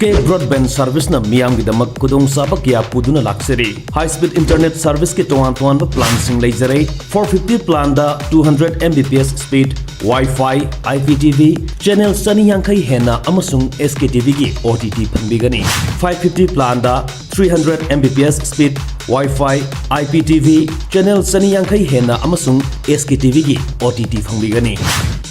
SK broadband service na miyam gidamak kudong sabak ya puduna lakseri. High speed internet service ki tuan plan sing laser 450 plan da 200 Mbps speed Wi-Fi, IPTV, channel Sunny Yankai Hena amasung SKTV ki OTT pangbigani. 550 plan da 300 Mbps speed Wi-Fi, IPTV, channel Sunny Yankai Hena amasung SKTV ki OTT pangbigani.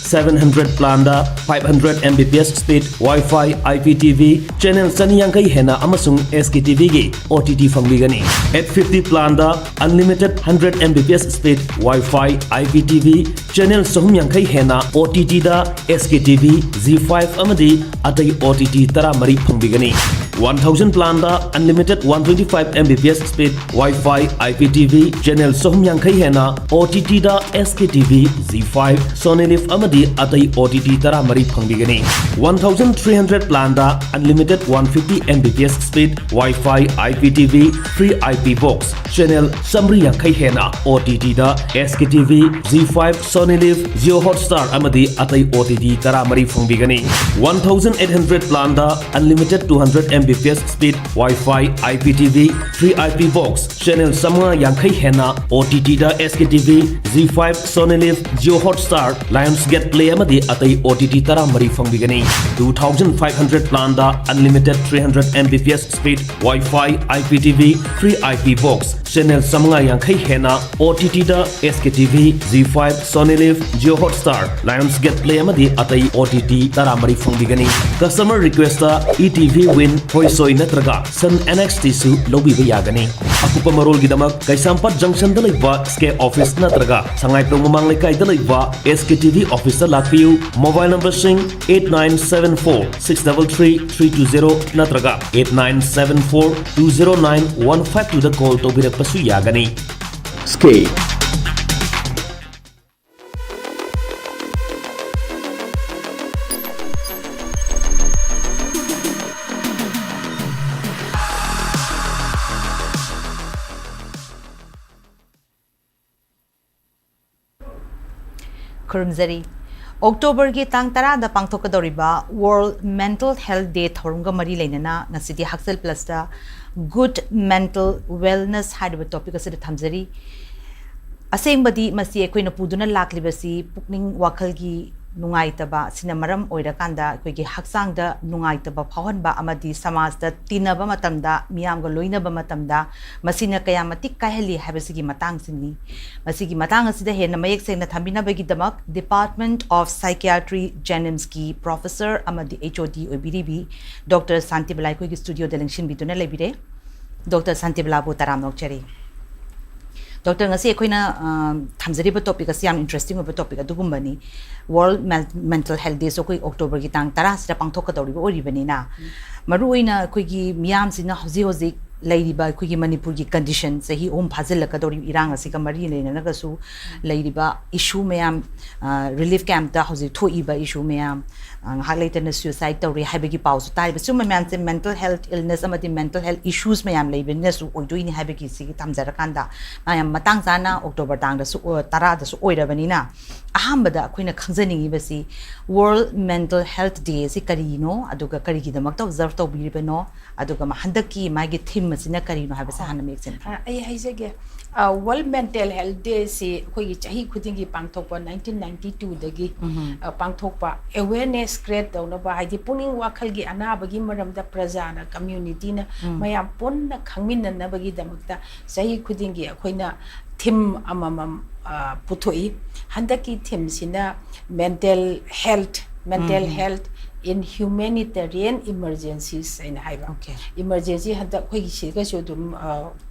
700 plan da 500 Mbps speed Wi-Fi, IPTV, channel Sunny Yankai Hena amasung SKTV ki OTT pangbigani. 850 plan da unlimited 100 Mbps speed Wi-Fi, IPTV, channel Sohum Yankai Hena OTT da SKTV, Z5 amadi atai OTT tara mari pangbigani. 1000 plan da unlimited 125 Mbps speed Wi-Fi, IPTV, channel Sohum Yankai Hena OTT da SKTV, Z5, Sony Live amadi atai OTT tara mari pangbigani. 1300 plan da unlimited 150 Mbps speed Wi-Fi, IPTV, free IP box, channel Samri Yankai Hena OTT da SKTV, Z5, Sony Live, Jio Hotstar amadi atai OTT tara mari pangbigani. 1800 plan da unlimited 200 Mbps speed Wi-Fi, IPTV, free IP box, channel Samra Yankai Hena OTT da SKTV, Z5, Sony Live, Jio Hotstar, Lionsgate Play amadi atai OTT tara mari pangbigani. 2500 plan da unlimited 300 Mbps speed Wi-Fi, IPTV, free IP box, channel Samra Yankai Hena OTT da SKTV, Z5, Sony Live, Jio Hotstar, Lionsgate Play amadi atai OTT tara mari pangbigani. Customer request da ETV Win Hoisoi natraga Sun NXT su lobi bayagani. Akupa marol gidamak Kaisampat Junction da laiba SK office natraga Sangai Promomang Lekai da laiba SKTV office da lakpiu. Mobile number sing 8974 633 320 natraga 8974 209 152 da call to birak pasu yagani. SK Kurumzari October ki tang tara da pangthokadoriba World Mental Health Day thorunga mari leinana ngasidi HAKSHEL Plus da Good Mental Wellness haiba topic asida thamjari asengbadi masi ekoina puduna laklibasi pukning wakhal gi nungaitaba sinamaram oirakanda koigi haksang da nungaitaba phawhanba amadi samaj da tinaba matamda miyamga loinaba matamda masina kayamati kaheli habasigi matang singni masigi matang asida hena mayek sengna thambina bagi damak Department of Psychiatry JNIMS ki Professor amadi HOD obiribi Dr. Shantibala koigi studio delengshin biduna lebire Dr. Shantibala bu taram nokchari Doctor ngasi ekoina thamjari topic asi am interesting oba topic adugumbani World Mental Health Day so koi October ki tang 10 sida pangthok ka dori ori bani na maruina koi gi miyam sina hoji lairiba koi gi Manipur ki condition sahi om phajil ka dori irang asi ka mari leina na su lairiba issue mayam relief camp da hoji thoiba issue mayam halaitana suicide tawri habigi pause tai ba suma man mental health illness amati mental health issues mayam leibina su oidoini habigi si tamjara kanda mayam matang sana October tang da su tara da su oirabani na ahambada koina khangjaningi basi World Mental Health Day si karino aduga karigi damak ta observe tawbiribano aduga mahandaki magi theme masina karino habasa hana meksen ai haisege World Mental Health Day si koi chahi khudingi pangthokpa 1992 dagi pangthokpa awareness create tawna ba haidi puning wakhal gi anabagi maramda prajana community na mayam ponna khangmin na bagi damakta chahi khudingi akoina theme amamam puthoi handaki theme sina mental health in humanitarian emergencies in haiba emergency hada khoi si ga so dum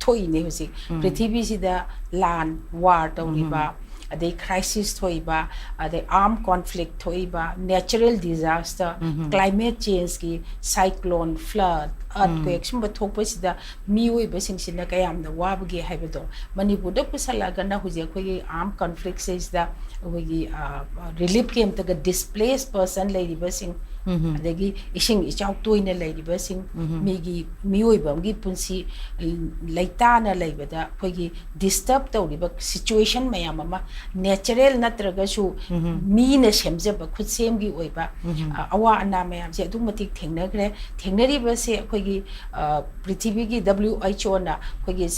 thoi ne hosi prithvi sida land war tawriba ade crisis thoiba ade armed conflict thoiba natural disaster climate change ki cyclone flood earthquake sumba thokpasida miyoibasingshina kayamna wabage haibado Manipur pusalagana huje akhoi armed conflict sida akhoi relief camp taga displaced person lairibasing adagi ising ichau toina lairibasing migi miyoibamgi punsi laitana laibada akhoi disturb tawriba situation mayam ama natural natragasu mina semjaba khutsemgi oiba awa ana mayam se adumatik thengnagre thengnariba se akhoi prithvi gi WHO na akhoi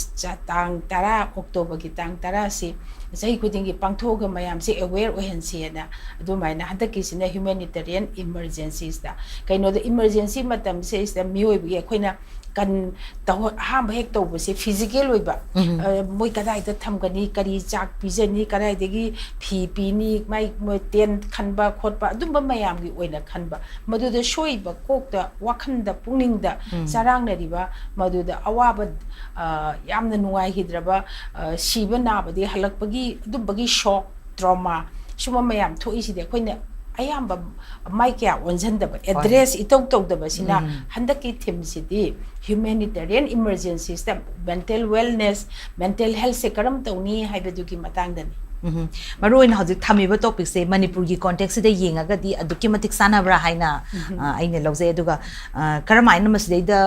tang tara October gi tang tara se sai khudingi pangthoga mayam se aware ohense na adumaina handaki sina humanitarian emergencies da kaino the emergency matam se is the miyoibi akhoina kan taw ha hek to se physical oiba moi kadai da thamgani kari chak pijani kadai degi phi pini mai moi ten khanba khotba adumba mayam gi oina khanba madu da shoiba kokta wakhanda pungning da sarang na riba madu da awaba yamna nuai hidraba siba naba de halakpagi adubagi shock trauma shuma mayam thoi si de khoina ayamba mai kya onjandaba address itau tawdaba sina handaki theme sidi humanitarian emergencies ta mental wellness mental health se karam tawni haibadugi matangdani Maroin hauzik thamiba topic se Manipur gi context de yenga di aduki matik sanabra haina aine lawse aduga karamaina masdeida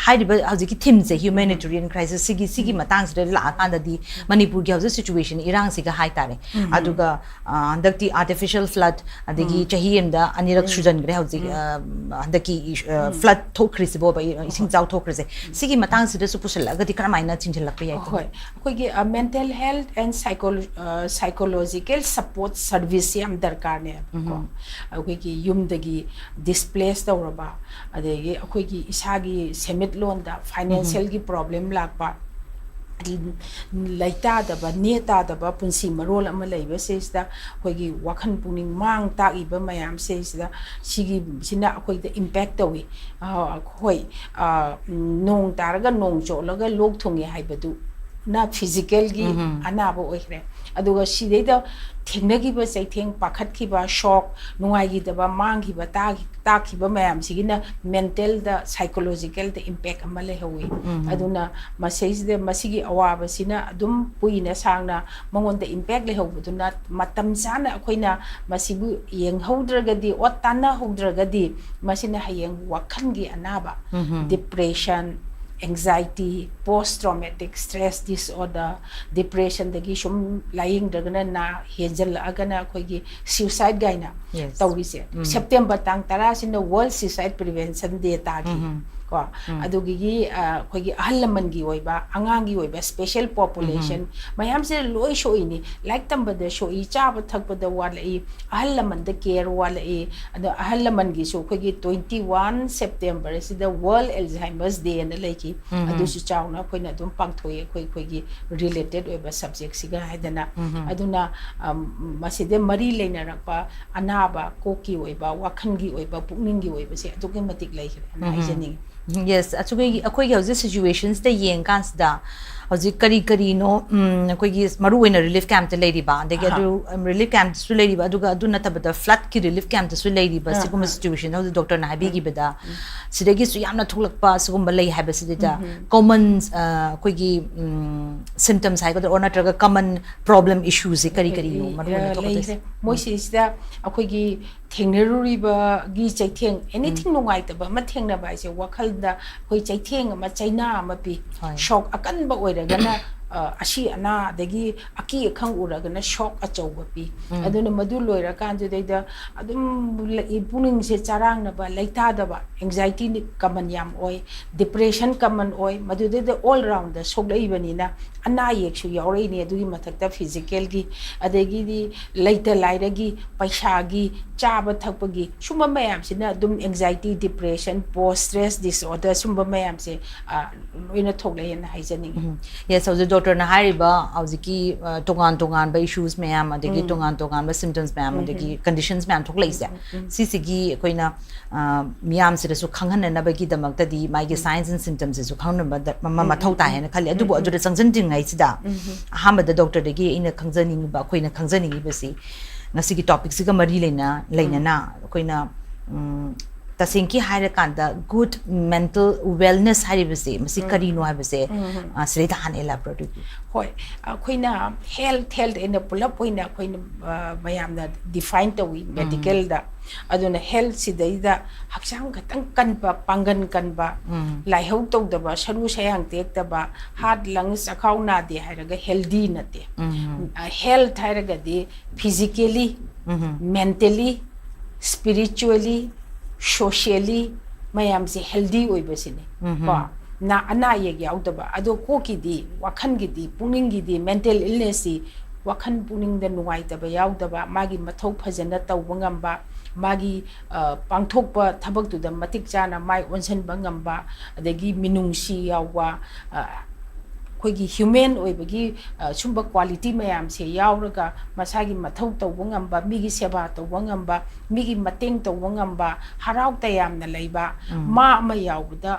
haidiba hauzik theme se humanitarian crisis sigi matang se la kanda di Manipur gi hauzik situation irang siga hai tare aduga andakti artificial flood adigi chahienda anirak sujan gre hauzik andaki flood thokri bo ba ising jaw thokri se sigi matang se de supusal agadi karamaina chinjilak pe yai hoi koi gi mental health and psychological support service yam darkar ne ko akoi ki yum dagi displaced tawraba adegi akoi ki isagi semit loan da financial gi problem lakpa laita da ba neta da ba punsi marol ama leiba se sta akoi gi wakhan puning mang ta iba mayam se sta sigi sina akoi da impact tawi hoi nong taraga nong cholaga lok thungi haibadu na physical gi anaba oihre aduga sideida thengnagi ba chaitheng pakhat ki ba shock nungai gi da ba mang gi ba ta ki ba mayam sigina mental da psychological da impact amale hawi aduna masage de masigi awaba sina adum puina sangna mangon da impact le hawduna matam sana akoina masibu yeng hawdragadi otana hawdragadi masina hayeng wakhan gi anaba depression anxiety, post-traumatic stress disorder, depression dagi shum lying dagana na hejal agana koigi suicide gaina tawise September tang tara sin World Suicide Prevention Day tagi ko adugi koigi ahalaman gi oiba angang gi oiba special population mayam se loi shoini like tamba da shoi chaba thakpa da wala e ahalaman da care wala e adu ahalaman gi so koigi 21 September is the World Alzheimer's Day and like adu su chawna koina dum pangthoi koigi related oiba subject siga haidana aduna maside mari leina rakpa anaba koki oiba wakhan gi oiba pukning gi oiba se adugi matik lai na haijaning Yes, actually, akoi gi situations the yeng kans da hauji kari no akoi gi maru in relief camp te lady ba de get relief camp su lady ba aduga aduna tabada flood ki relief camp su lady ba sigum situation hauji doctor na habi gi beda sidagi su yamna thulak pa sigum lay haba sidita common akoi gi symptoms hai ko or natraga common problem issues kari no maru na to moi sida akoi gi thengnaruriba gi chaitheng anything nungai ta ba ma thengna ba se wakhal da koi chaitheng ma chaina ma pi shock akan ba oiragana ashi ana dagi aki khang uragana shock achauba pi aduna madu loira kan ju deida adum puning se charang na ba laita da ba anxiety ni common yam oi depression common oi madu de all round the shock lai bani na ana yek su yaurei ni adugi mathakta physical gi adegi di laita laira gi paisa gi chaba thakpa gi suma mayam sina dum anxiety depression post stress disorder suma mayam se loina thoklai na haijaning yes so the doctor na hariba auziki tongan ba issues mayam adegi tongan ba symptoms mayam adegi conditions mayam thoklai se sisigi koina miyam se su khanghan na ba gi damak ta di mai gi signs and symptoms su khangna ba ma mathau ta he na khali adu adu de changjan ding ai sida aham da doctor de gi ina khangjaning ba koina khangjaning ba si ngasi gi topic siga mari leina na koina tasingki haira kanda good mental wellness haribase masi karino habase sreda han elaborate hoi khoina health in a pulap poina khoina mayamna define to we medical da aduna health sidaida hakchang khatang kanba pangan kanba laihau to da ba saru sayang tek da ba heart lungs akhau na de hairaga healthy nate health hairaga de physically mentally spiritually socially mayam se healthy oi basine ba na ana ye yaw da ba ado ko ki di wakhan gi di puning gi di mental illness si wakhan puning da nuai da ba yaw da ba magi mathau phajana taw bangam ba magi pangthok pa thabak tu da matik chana mai onsen bangam ba adagi minung si yaw wa khoigi human oi bagi chumba quality mayam se yaw raga masagi mathau taw bangam ba migi seba taw bangam ba migi mateng taw bangam ba harau tayam na leiba ma ma yaw da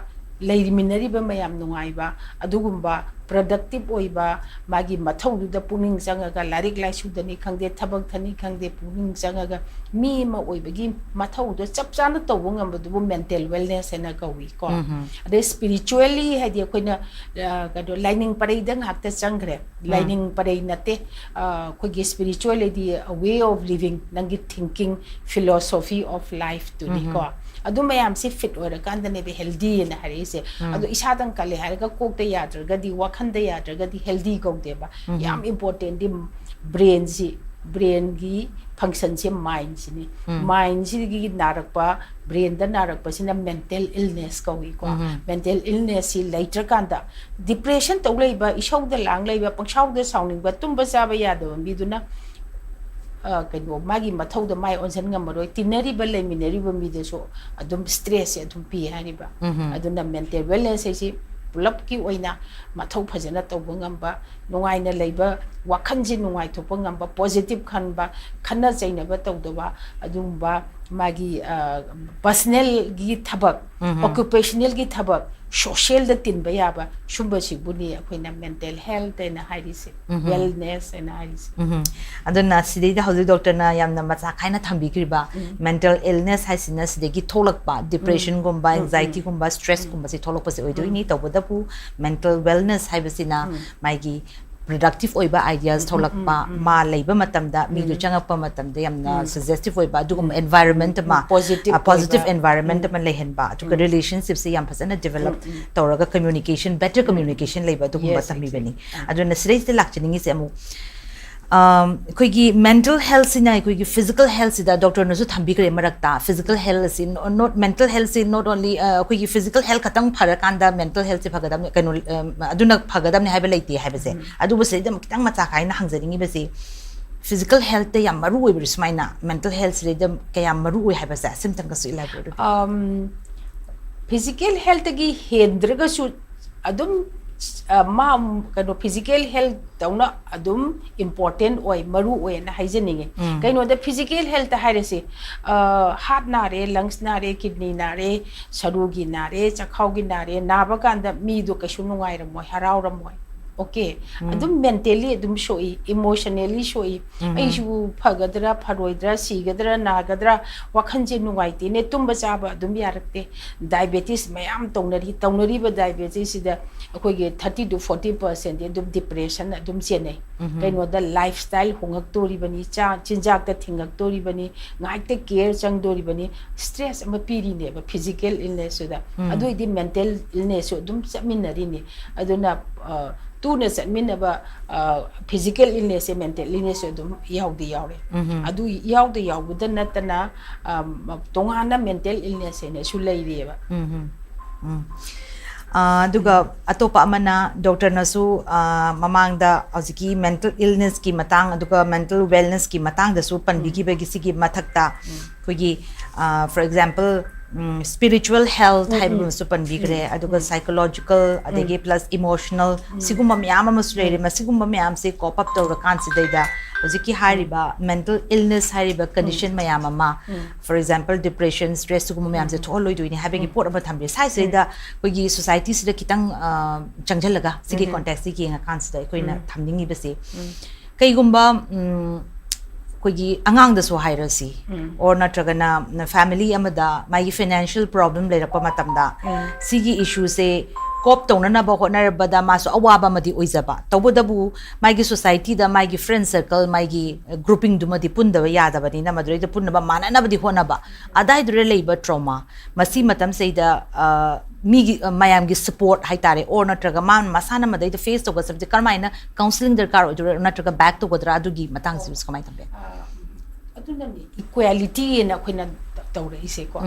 leiriminariba mayam nungaiba adugumba productive oiba magi mathau da puning jangaga larik laisu dani khangde thabak thani khangde puning jangaga mi ma oibagi mathau da chapchana tawungam bu mental wellness ena kawi ko ade spiritually hadi koina gado lining parei dang hakta changre lining parei nate khogi spirituality a way of living nangi thinking philosophy of life to ni ko adu mayam si fit ora kanda ne be healthy na hari se adu isadang kale har ga kokte yadraga di wakhanda yadraga di healthy ko deba yam important di brain gi function se mind si mind si gi narakpa brain da narakpa sina mental illness ko wi ko mental illness si later kanda depression to leiba isau da lang leiba pangsau da sounding ba tumba sa ba ya do biduna kano magi mathau da mai onsen ngamaroi tinari ba leminari ba mi de so adum stress adum pi hani ba aduna mental wellness si pulap ki oina mathau phajana tawba ngamba nungai na leiba wakhan ji nungai thopa ngamba positive khanba khanna chaina ba tawdaba adumba magi personal gi thabak occupational gi thabak social da tin ba ya ba shumba si buni akoina mental health and hairisi wellness and hairisi aduna sidida hozi doctor na yamna macha khaina thambi kriba mental illness haisina sidegi tholak pa depression gumba anxiety gumba stress gumba si tholak pa se oidoi ni tawbada pu mental wellness haibasina maigi productive oiba ideas tholak pa ma leiba matamda mi du changa pa matamda yamna suggestive oiba dugum environment ma positive environment ma lehen ba to relationship se yam phasana develop tawraga communication better communication leiba dugum ba sami bani aduna sirei te lakchini se amu koigi mental health sina koigi physical health sida doctor no su thambi kare marakta physical health sin not mental health sin not only koigi physical health katang pharakanda mental health se phagadam kanu aduna phagadam ne haiba leiti haibase adu base dam kitang macha kaina hangjaringi base physical health te yam maru oi bismaina mental health re dam kayam maru oi haibase symptom ka su elaborate physical health gi hendraga su adum ma kano physical health tauna adum important oi maru oi na haijeninge kaino da physical health hairese heart na re lungs na re kidney na re saru gi na re chakhau gi na re na ba kan da mi do kasu nungai ra moi harau ra moi okay adum mentally adum shoi emotionally shoi ai ju phagadra pharoidra sigadra nagadra wakhan je nungai te ne tumba chaba adum yarakte diabetes mayam tongnari ba diabetes sida akoi ge 30 to 40% adum depression adum chenai kaino da lifestyle hongak tori bani cha chinjak ta thingak tori bani ngai te care chang dori bani stress ama piri ne ba physical illness da adu idi mental illness adum chaminari ne aduna tu na satmin ba physical illness mental illness dum yaudi yaure adu yaudi yabuda natana tongana mental illness ne su leire ba aduga atopa amana doctor na su mamang da aziki mental illness ki matang aduga mental wellness ki matang da su panbigi bagi sigi mathakta kogi for example spiritual health haibu su panbigre aduga psychological adege plus emotional siguma myam amasure masiguma myam se cop up tawra kan sidaida hojiki hariba mental illness hariba condition myam ama for example depression stress siguma myam se tholoi doini habegi pot aba thambe sai seida kogi society sida kitang changjalaga sigi context gi nga kan sida koina thamningi base kaigumba koigi angang da so hairasi or natragana family amada my financial problem lerakpa matamda sigi issue se cop tona na ba hotna bada maso awaba madi oizaba tawbodabu my society da my friend circle my grouping dumadi punda yada bani na madre da punna ba mana na badi hona ba adai dure leiba trauma masi matam seida mi mayam gi support haitare or natraga man masana madai the face to go subject karmaina counseling darkar or natraga back to godra adugi matang sis kamai tambe aduna ni equality na khina tawre ise ko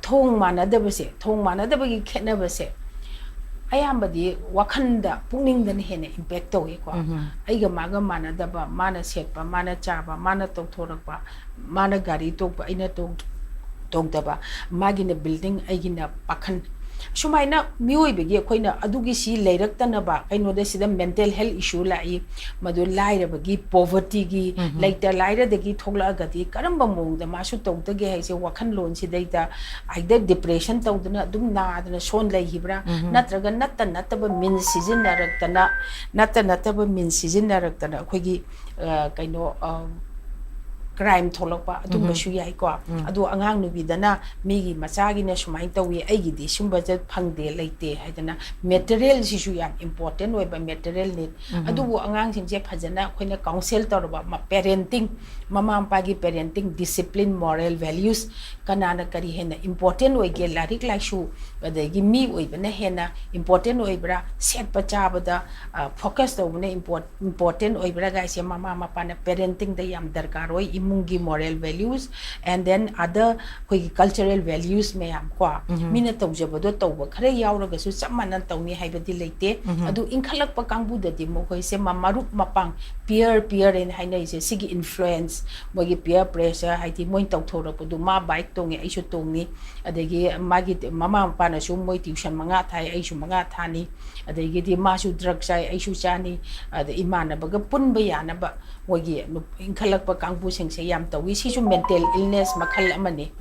thong manadaba se thong manadaba gi khenaba se ayambadi wakhanda pungning dan hene impact to ko aiga maga manadaba mana setpa mana chaba mana tokthorapa mana gari tokpa aina tokdaba magina building aigina pakhan shumaina mioi begi koina adugi si leirakta ba kaino de sida mental health issue lai madu laira bagi poverty gi laita laira de gi thogla gadi karamba mong da masu tawta ge haise wakhan lon si daita either depression tawdana dum na adana son lai hibra natraga natta ba min season narakta min season narakta khogi kaino crime tholokpa adum basu yai ko adu angang nu bidana migi machagi na sumai tawi aigi di sumba je phangde leite haidana material sisu yam important oi ba material need adu bu angang sing je phajana khoina counsel torba ma parenting mama ampa gi parenting discipline moral values kanana kari hena important oi ge larik lai su adagi mi oi bana hena important oi bra set pa chabada focus to ne important oi bra ga se mama mapa na parenting da yam darkar oi mungi moral values and then other koi cultural values me am kwa mina tawjaba do tawba khare yawraga su chamana tawni haibadi leite adu inkhalak pa kangbu da di mo koi se mamarup mapang peer in haina ise sigi influence mogi peer pressure haiti moi tawthora du ma bike tongi aisu tongni adegi magi mama pa na su moi tuition manga thai aisu manga thani adegi di ma su drug sai aisu chani ad imana baga punba yana ba mogi inkhalak pa kangbu sing se yam tawi sisu mental illness makhal amani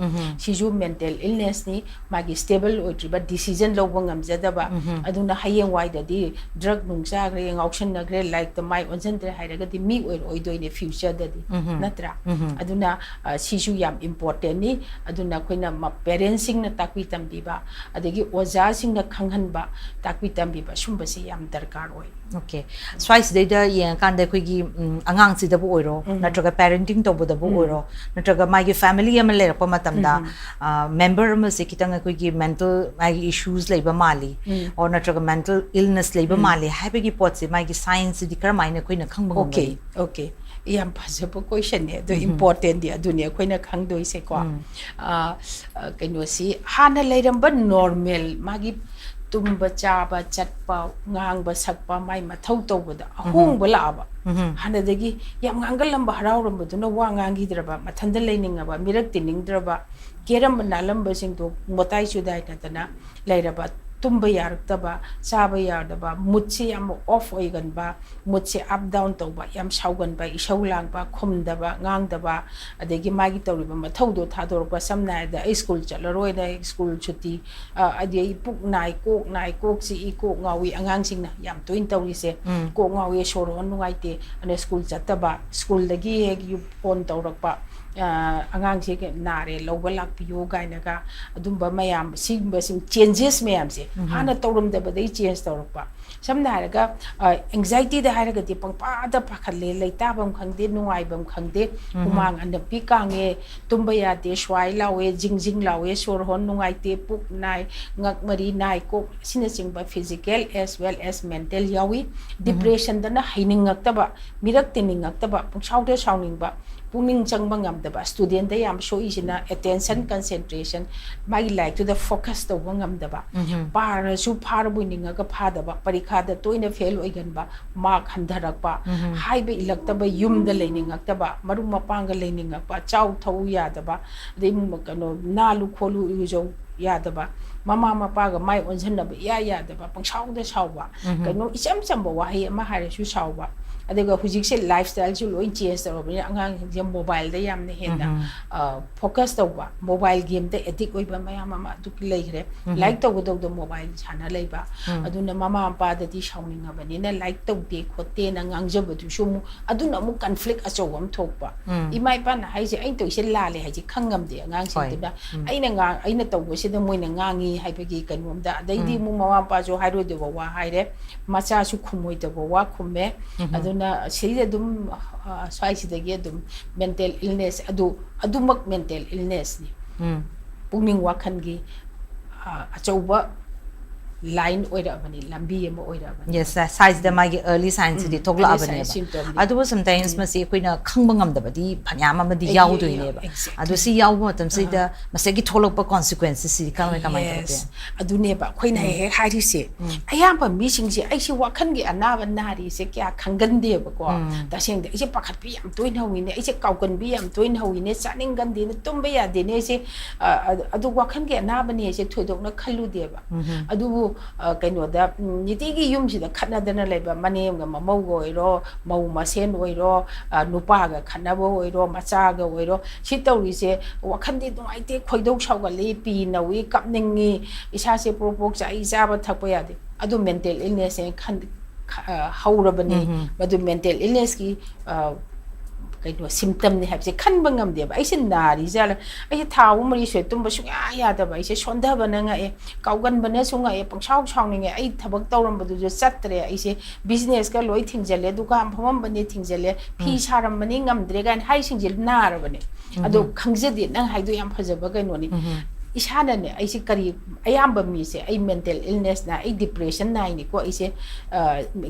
sisu mental illness ni magi stable oitriba decision lo bangam jadaba aduna hayeng wai da di drug nungsa gre option na gre like the my onsen tre hairaga di mi oidoi ne future da di natra aduna sisu yam important ni aduna koina ma parenting na takwi tambi ba adegi oja sing na khanghan ba takwi tambi ba sumba se yam darkar oi okay swice data yang kan da koigi angang si da bu oiro natraga parenting to bu da bu oiro natraga my family am le pa matamda member ma se kitang koigi mental my issues leiba mali or natraga mental illness leiba mali habegi pot se my science di kar maina koina khangba okay yam possible question ne the important di adunia koina khangdoi se ko kaino si hana leiramba normal magi tumba chaba chatpa ngang ba sakpa mai mathau tawbada ahong bala aba hana dagi yam ngangalam ba harawram baduna wa ngangi draba mathanda leininga ba mirak tiningdraba keram nalam ba sing to motai chudai tatana leiraba tumba yartaba chaba yardaba mutsi yam off oigan ba mutsi up down tawba yam saugan ba isaulang ba khumdaba ngangdaba adegi magi tawriba mathau do thador ba samna da school chalaroi da school chuti adi puk nai kok si I kok ngawi angang sing na yam toin tawri se kok ngawi soron nungai te ane school chataba school dagi heg yu phone tawrak pa angang se ke nare loba lak piyo gaina ga adumba mayam sigba sim changes mayam se hana tawrum da badai change tawrakpa samna haraga anxiety da haraga ti pangpa da pakhalle leita bam khangde nungai bam khangde humang an pi kange tumba ya te swai lawe jingjing lawe sor hon nungai te puk nai ngak mari nai ko sina singba physical as well as mental yawi depression da na haining ngak taba mirak tening ngak taba pungsau de sauning ba puning changba ngam da ba student da yam show isina attention concentration my like to the focus to ngam da ba par su par bu ninga ka pha da ba parikha da toina fail oigan ba mark handarak ba haibe ilak ta ba yum da lening ak ta ba maru mapang ga lening ak ba chau thau ya da ba de mu kano nalu kholu ujo ya da ba mama mapa ga mai onjan da ba ya da ba pang sau da sau ba kano icham cham ba wa hai ma hare su sau ba ꯑꯗꯨꯒ ꯍꯧꯖꯤꯛꯁꯦ life ꯁ꯭ꯇꯥꯏꯜꯁꯨ ꯂꯣꯏ change ꯇꯧꯔꯕꯅꯤꯅ ꯑꯉꯥꯡꯁꯤꯡꯁꯦ ꯃꯣꯕꯥꯏꯜꯗ ꯌꯥꯝꯅ ꯍꯦꯟꯅ focus ꯇꯧꯕ mobile ꯒꯦꯝꯗ ꯑꯦꯗꯤꯛ ꯑꯣꯏꯕ ꯃꯌꯥꯝ ꯑꯃ ꯑꯗꯨꯒꯤ ꯂꯩꯈ꯭ꯔꯦ ꯂꯥꯏꯔꯤꯛ ꯇꯧꯒꯗꯧꯗ ꯃꯣꯕꯥꯏꯜ ꯁꯥꯟꯅ ꯂꯩꯕ ꯑꯗꯨꯅ ꯃꯃꯥ ꯃꯄꯥꯗꯗꯤ ꯁꯥꯎꯅꯤꯡꯉꯕꯅꯤꯅ ꯂꯥꯏꯔꯤꯛ ꯇꯧꯗꯦ ꯈꯣꯠꯇꯦꯅ ꯉꯥꯡꯖꯕꯗꯨꯁꯨ ꯑꯃꯨꯛ ꯑꯗꯨꯅ ꯑꯃꯨꯛ ꯀꯟꯐ꯭ꯂꯤꯛ ꯑꯆꯧꯕ ꯑꯃ ꯊꯣꯛꯄ ꯏꯃꯥ ꯏꯄꯥꯅ ꯍꯥꯏꯁꯦ ꯑꯩꯅ ꯇꯧꯔꯤꯁꯦ ꯂꯥꯜꯂꯦ ꯍꯥꯏꯁꯦ ꯈꯪꯉꯝꯗꯦ ꯑꯉꯥꯡꯁꯤꯡꯗꯨꯅ ꯑꯩꯅ ꯇꯧꯕꯁꯤꯗ ꯃꯣꯏꯅ ꯉꯥꯡꯉꯤ ꯍꯥꯏꯕꯒꯤ ꯀꯩꯅꯣꯝꯗ ꯑꯗꯩꯗꯤ ꯑꯃꯨꯛ ꯃꯃꯥ ꯃꯄꯥꯁꯨ ꯍꯥꯏꯔꯣꯏꯗꯕ ꯋꯥ ꯍꯥꯏꯔꯦ ꯃꯆꯥꯁꯨ ꯈꯨꯝꯃꯣꯏꯗꯕ ꯋꯥ ꯈꯨꯝꯃꯦ ꯑꯗꯨꯅ ꯁꯤꯗ ꯑꯗꯨꯝ ꯁ꯭ꯋꯥꯏꯁꯤꯗꯒꯤ ꯑꯗꯨꯝ ꯃꯦꯟꯇꯦꯜ ꯏꯜꯅꯦꯁ ꯑꯗꯨꯃꯛ ꯃꯦꯟꯇꯦꯜ ꯏꯜꯅꯦꯁꯅꯤ ꯄꯨꯛꯅꯤꯡ ꯋꯥꯈꯜꯒꯤ ꯑꯆꯧꯕ line oirabani lambi ama oirabani yes size da magi early signs di tokla abane adu sometimes masi koina khangba ngamdabadi phanyam amadi yaudoine ba adu si yaubo tam si da masagi tholokpa consequences si kamai tawte adu ne ba khoina he hairi se ayamba mi singsi aisi wakhan gi anaba nari se kya khangande ba ko taseng de ise pakhat bi am toin hawine ise kaukan bi am toin hawine chaning gandi ne tumba ya de ne se adu wakhan gi anaba ne se thoidokna khallu de ba adu kaino da nitigi yum si da khana dana leba manem ga mamau go iro mau masen oiro nupa ga khana bo oiro macha ga oiro si tawri se wakhan di dong aite khoidok shawga le pi na wi kapningi isa se propok cha isa ba thakpa ya de adu mental illness e khan haurabani madu mental illness ki kaino symptom ni habse khanba ngamde ba aise nari jala aise thaw mari se tumba suya ya da ba aise sondha bana nga e kaugan bana sunga e pangsaw sawning e ai thabak tawram badu jo chatre aise business ka loi thingjale dukan phomam bani thingjale phi saram bani ngamdre gan hai singjil nar bani ado khangjadi nang haidu yam phajaba kaino ni isana ne aise kari ayamba mi se ai mental illness na ai depression na ni ko aise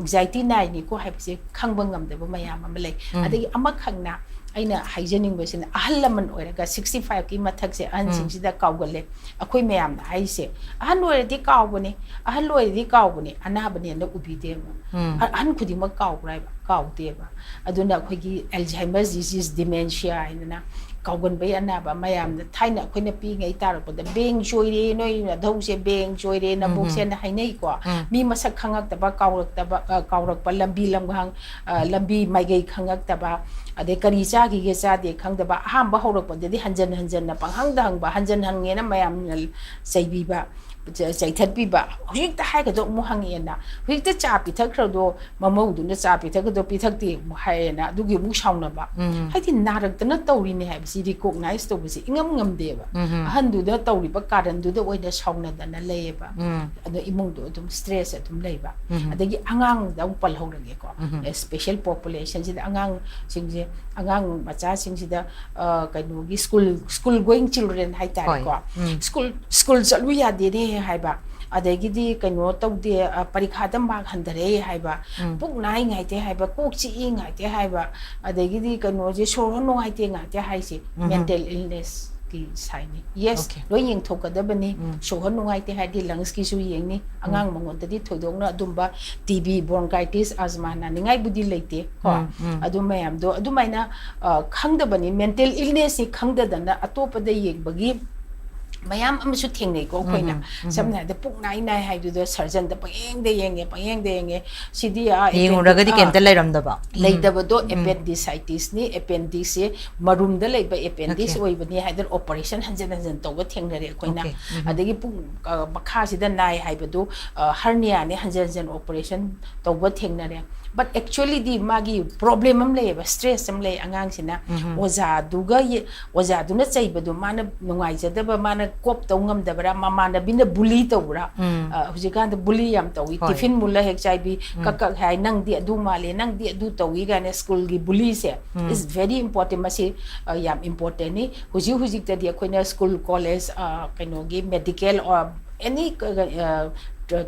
anxiety na ni ko haibse khangba ngamde ba mayam am lei adagi ama khangna aina haijening besin ahallaman oiraga 65 ki mathak se an singsi da kawgale akoi mayam na haise ahan oiradi kawbone ahan loiradi kawbone anabane na ubide ma an khudi ma kawbrai ba kawde ba aduna khoigi alzheimer's disease dementia ina kaugan bai anaba mayam da thaina khoina pi ngai tarap da beng joire noi na dhause beng joire na bokse na hainai ko mi masak khangak taba kaurak pa lambi lamgang lambi maigai khangak taba ade kari cha gi ge cha de khang da ba ham ba horak pa de hanjan na panghang da hang ba hanjan hang ne na mayam chaibi ba chaithat bi ba hik ta hai ga do mu hang na hik ta cha pi thak khro do mamau du na cha pi thak do pi thak ti mu hai na du gi mu shaung na ba hai ti narak ta na tawri ne hai si recognize to bi ingam de ba han du da tawri ba karan du da oi da shaung na da na le ba ado imung do dum stress atum le ba adagi angang da pal hong rage ko special population si angang sing je angang macha sing si da kainu gi school going children hai ta ko school chalu ya de ne haiba adagidi kaino tawde parikha dam ba handare haiba puk nai ngai te haiba kok chi ngai te haiba adagidi kaino je soro no ngai te ngai te haisi mental illness ki saini yes lo yeng thokada bani soro no ngai te hadi lungs ki su yeng ni angang mangon tadi thodong na adumba tb bronchitis asthma na ningai budi leite ko aduma yam do adumaina khangda bani mental illness ni khangda dana atopa da yeng bagi mayam amsu thengnei ko khoina samna de puk nai nai hai du do surgeon da payeng de yenge sidi a yenguragadi kemta leiramda ba leidaba do appendicitis ni appendix se marum da leiba appendix oibani haider operation hanjan to ba thengnare khoina adagi puk bakha sida nai hai ba do hernia ni hanjan operation to ba thengnare but actually di magi problem am lei ba stress am lei angang sina oza duga oza duna chaiba do mana nungai jada ba mana kop tongam da bra mama na bin bully to bra hujikan the bully yam to tiffin mulla hek chai bi kakak hai nang di adu male nang di adu to wi ga ne school gi bully se is very important masi yam important ni huji ta di khoina school college kaino gi medical or any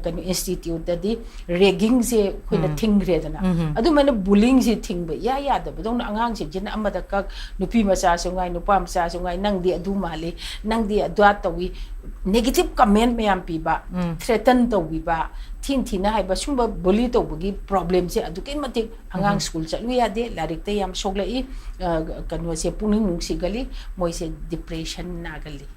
kan institute tadi ragging se khoina thingre dana adu mana bullying se thingba ya da bodong angang se jin amada ka nupi macha sungai nupa macha sungai nang di adu male nang di adwa tawi negative comment mayam pi ba threaten to wi ba thina hai ba sumba bully to bugi problem se adu ke matik angang school chalu ya de larik te yam soglai kanwa se puning nungsi gali moi se depression na gali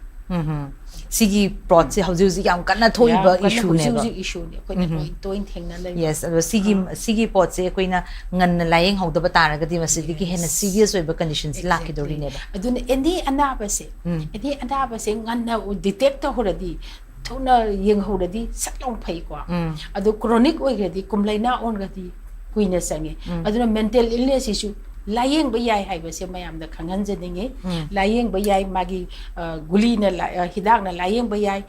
Sigi brought si hauzi yam kana thoi ba issue ne ba issue ne koi na toin thengna lai yes ado sigi pot se koi na ngan na layeng hau da ba tar ga di masidi ki hena serious oi ba conditions la ki dori ne ba aduna any anaba se ngan na detect horadi thona yeng horadi saklong phai kwa ado chronic oi gadi kumlaina on gadi kuina sange aduna mental illness issue layeng ba yai hai ba se mayam da khangan janinge layeng ba yai magi guli na hidak na layeng ba yai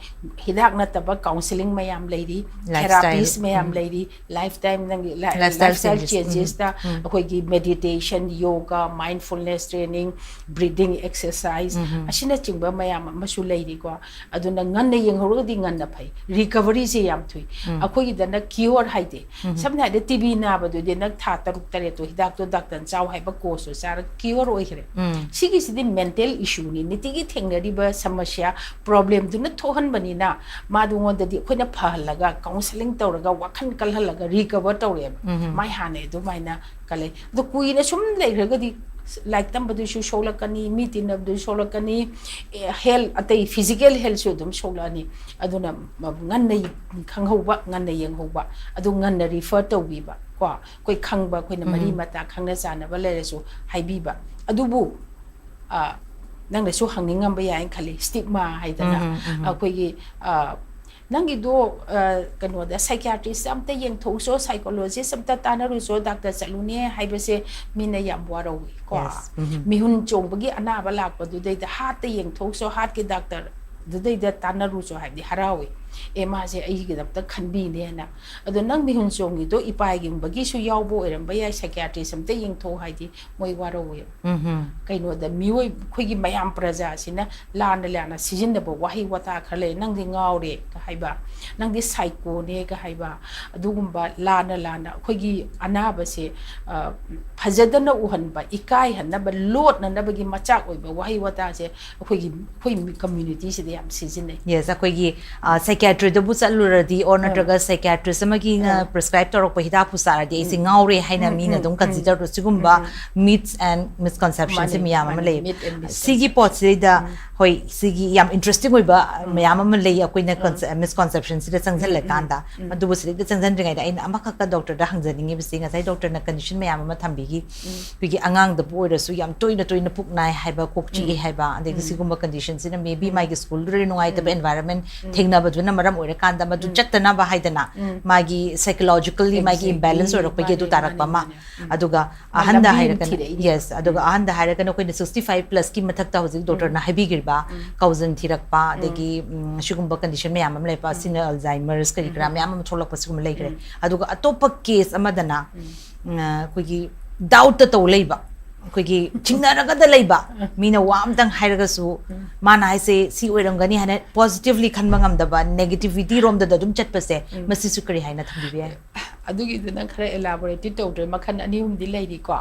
hidak na taba counseling mayam lady therapist mayam lady lifetime nang lifestyle changes ta koi gi meditation yoga mindfulness training breathing exercise asina chingba mayam masu lady ko aduna ngan na yeng horo di ngan na phai recovery se yam thui akoi gi da na cure hai de sabna de tb na ba do de na tha taruk tare to hidak to doctor chaw hai course so sar cure oi khre sigi sidi mental issue ni nitigi thengnari ba samasya problem du na thohan bani na ma du ngon di khoina phalaga counseling tawraga wakhan kalhalaga recover tawre mai hane du mai na kale du kui na sum leiraga di like tam badu shu sholakani meeting of du sholakani health atai physical health so dum sholani aduna ngan nei khanghoba ngan nei yenghoba adu ngan na refer to wi ba kwa koi khangba koi na mari mata khangna sana ba lere so haibi ba adubu nang da so hangingam ba yain khali stigma haidana koi gi nangi do kano da psychiatrist amta yeng tho so psychologist amta tanaru so doctor salune haibase mina yam waro ko mihun chong bagi ana ba lak pa du dei da hat yeng tho so hat ki doctor du dei da tanaru so haidi harawi ema se ai gi da khanbi ne na ado nang mihun chong gi do ipai gi bagi su yaw bo eram ba ya psychiatrist amta yeng tho haidi moi waro we kaino da mioi khoi gi mayam praja sina lana season da bo wahi wata khale nang di ngawre ka haiba nang di psycho ne ka haiba adugumba lana khoi gi anaba se phajadana uhan ba ikai hanna ba lot na ba gi machak oi ba wahi wata se khoi community se yam season ne yes akoi gi psychiatry da bu chaluradi or natraga psychiatrist amagi na prescribe torok pa hida pusara di isi ngaure haina mina dum consider to sigumba myths and misconceptions miyam am le sigi pot se da hoi sigi yam interesting oi ba miyam am le akoi na misconceptions da changjal le kanda madu bu se da changjal ringai da ina amaka ka doctor da hangjani ngi bisi nga sai doctor na condition miyam am thambi gi pigi angang da bu da su yam toina puk nai haiba kokchi haiba ade sigumba conditions ina maybe my school ri nungai ta environment thengna ba na maram ore kanda madu chattana ba haidana magi psychologically magi imbalance or pagi du tarak pa ma aduga ahanda hairakan yes aduga ahanda hairakan ko 65 plus ki mathak ta hoji doctor na habi girba kauzan thirak pa degi shugumba condition me amam lai pa sina alzheimer's kari gram me amam tholak pa sigum lai gre aduga atopa case amadana ko gi doubt ta to leiba koigi chingnaraga da leiba mina wam tang hairaga su mana haise si oiramgani hane positively khanba ngamda ba negativity rom da dum chatpa se masi su kari haina thambi be adugi dana khara elaborate tawdre makhan ani hum di leiri ko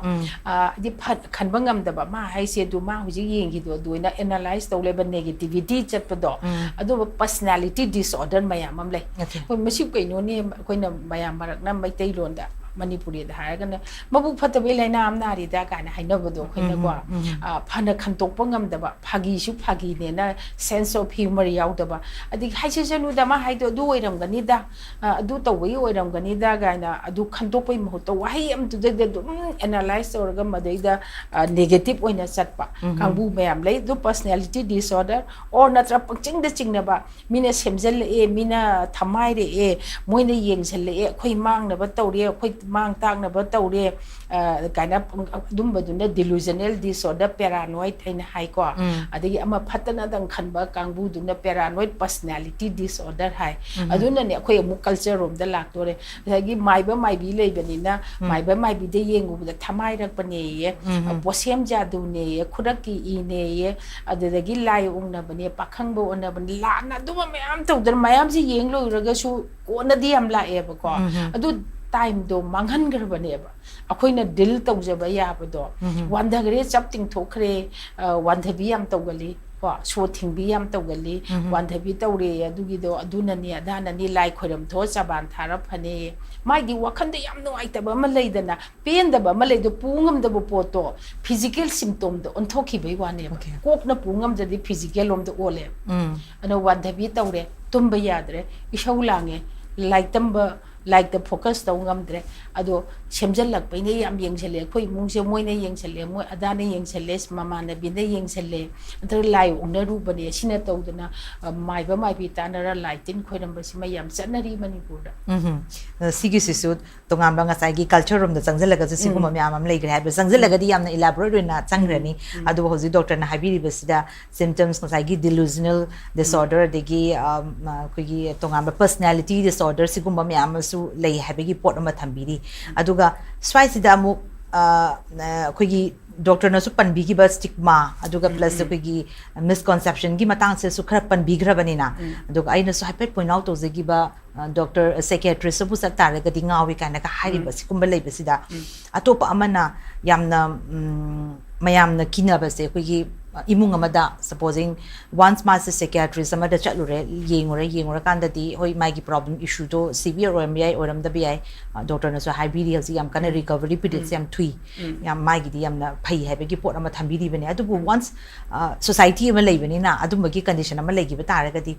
di phat khanba ngamda ba ma haise du ma huji yengi do duina analyze tawle ba negativity chatpa do adu personality disorder mayam am lai ko masi kaino ne koina mayam marak na mai tai lon da Manipur da hairagana mabu phatabe laina amnari da kana hainabado khoina ko phana khantok pangam da ba phagi su phagi ne na sense of humor yaw da ba adi haise janu da ma haido du oiram gani da adu tawai oiram gani da gaina adu khantok pai mu to wahi am tu da analyze or ga madai da negative oina chatpa kangbu mayam lai du personality disorder or natra pangching da chingna ba mina semjal mina thamai re moina yengsal le khoi mang na ba tawre khoi mang tang na ba tawre kaina dum ba dun delusional disorder paranoid haina hai ko adagi ama phatana dang khanba kangbu dun paranoid personality disorder hai aduna ne khoi mu culture rom da lak tore adagi maiba maibi leibani na maiba maibi de yengu da thamai rak pane ye bosem jadu ne ye khuraki I ne ye adagi lai ung na bane pakhang bo na ban la na dum mayam tawdar mayam si yeng lo raga su ko na di am la e ba ko adu time do manghan garbane ba akoina dil tawjaba ya ba do wanda gre chapting thokre wanda bi am tawgali ko so thingbi yam tawgali wan thabi tawre adugido adunani adanani lai khoram tho chaban thara phane mai di wakhanda yam nuai taba ma leidana pen daba ma leido pungam daba poto physical symptom do on thoki bai wane kok na pungam jadi physical om do ole ana wan thabi tawre tumba yadre isau lange like tamba like the focus tau ngamdre ado semjal lak pai ne yam yengchale khoi mungse moi ne yengchale moi adane yengchale mama na bi ne yengchale antar lai ongna ru bane sina tawdana mai ba mai bi tanara lightin khoi number sima yam chanari manipur da sigi sisu tongam ba ngasai gi culture room da changjal laga sigu ma yam am lei gra ba changjal laga di yam na elaborate na changrani ado hoji doctor na habi ribasida symptoms ngasai gi delusional disorder degi khoi gi tongam ba personality disorder sigu ma yam su lei habigi pot ama thambiri aduga swaisida mu khoi doctor na su panbi gi ba stigma aduga plus khoi gi misconception gi matang se su khara panbi gra banina aduga aina su hyper point out to gi ba doctor psychiatry su sak tar ga di ngawi kana ka hari ba sikumba lei ba sida atopa amana yamna mayamna kina ba se khoi gi imung amada supposing once master psychiatrist amada chalure yengura kanda di hoi mai gi problem issue to severe or mi or am da bi doctor na so high bdl yam kana recovery period yam thui yam mai gi di yam na phai ha gi pot ama thambi di bane adu once society ama lei bani na adu magi condition ama lei gi ba tar ga di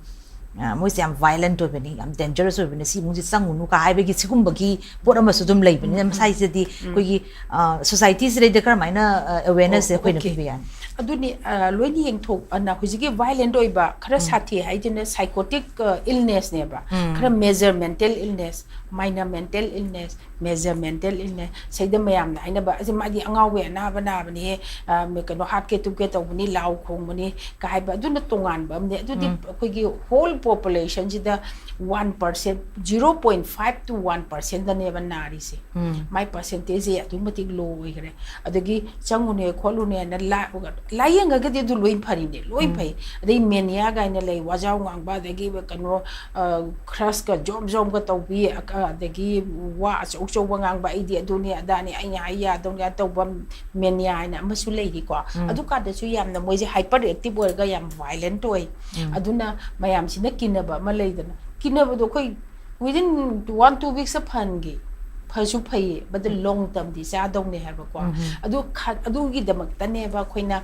moi yam violent to bani yam dangerous to bani si mung ji sangunu ka hai gi sigum bagi pot ama su dum lei bani yam sai se di koi gi society se de kar mai na awareness se koi na bi yan aduni loini yeng thok ana hujigi violent oiba khara sathi haidina psychotic illness ne ba khara major mental illness minor mental illness major mental illness saida mayam na aina ba asima di angawe na bana bani me kano heart ke tu ke to bani law khong bani ka hai ba aduna tongan ba ne adudi khoi whole population jida 1% 0.5 to 1% da ne ba nari se my percentage adu mati low oi gre adagi changune kholune na la yenga ga de du loin phari ne loi phai adai mania ga ina lei wajaw ngang ba dagi kano crush ka jom ga to bi adagi wa chau ngang ba idi aduni adani anya ya dong ya to bam mania ina masu lei di ko adu ka da su yam na moi je hyperactive or ga yam violent oi aduna mayam sina kinaba ma leidana kinaba do koi within 1-2 weeks of hangi phasu phai but the long term di sa dong ne ha ba ko adu gi damak tane ba khoina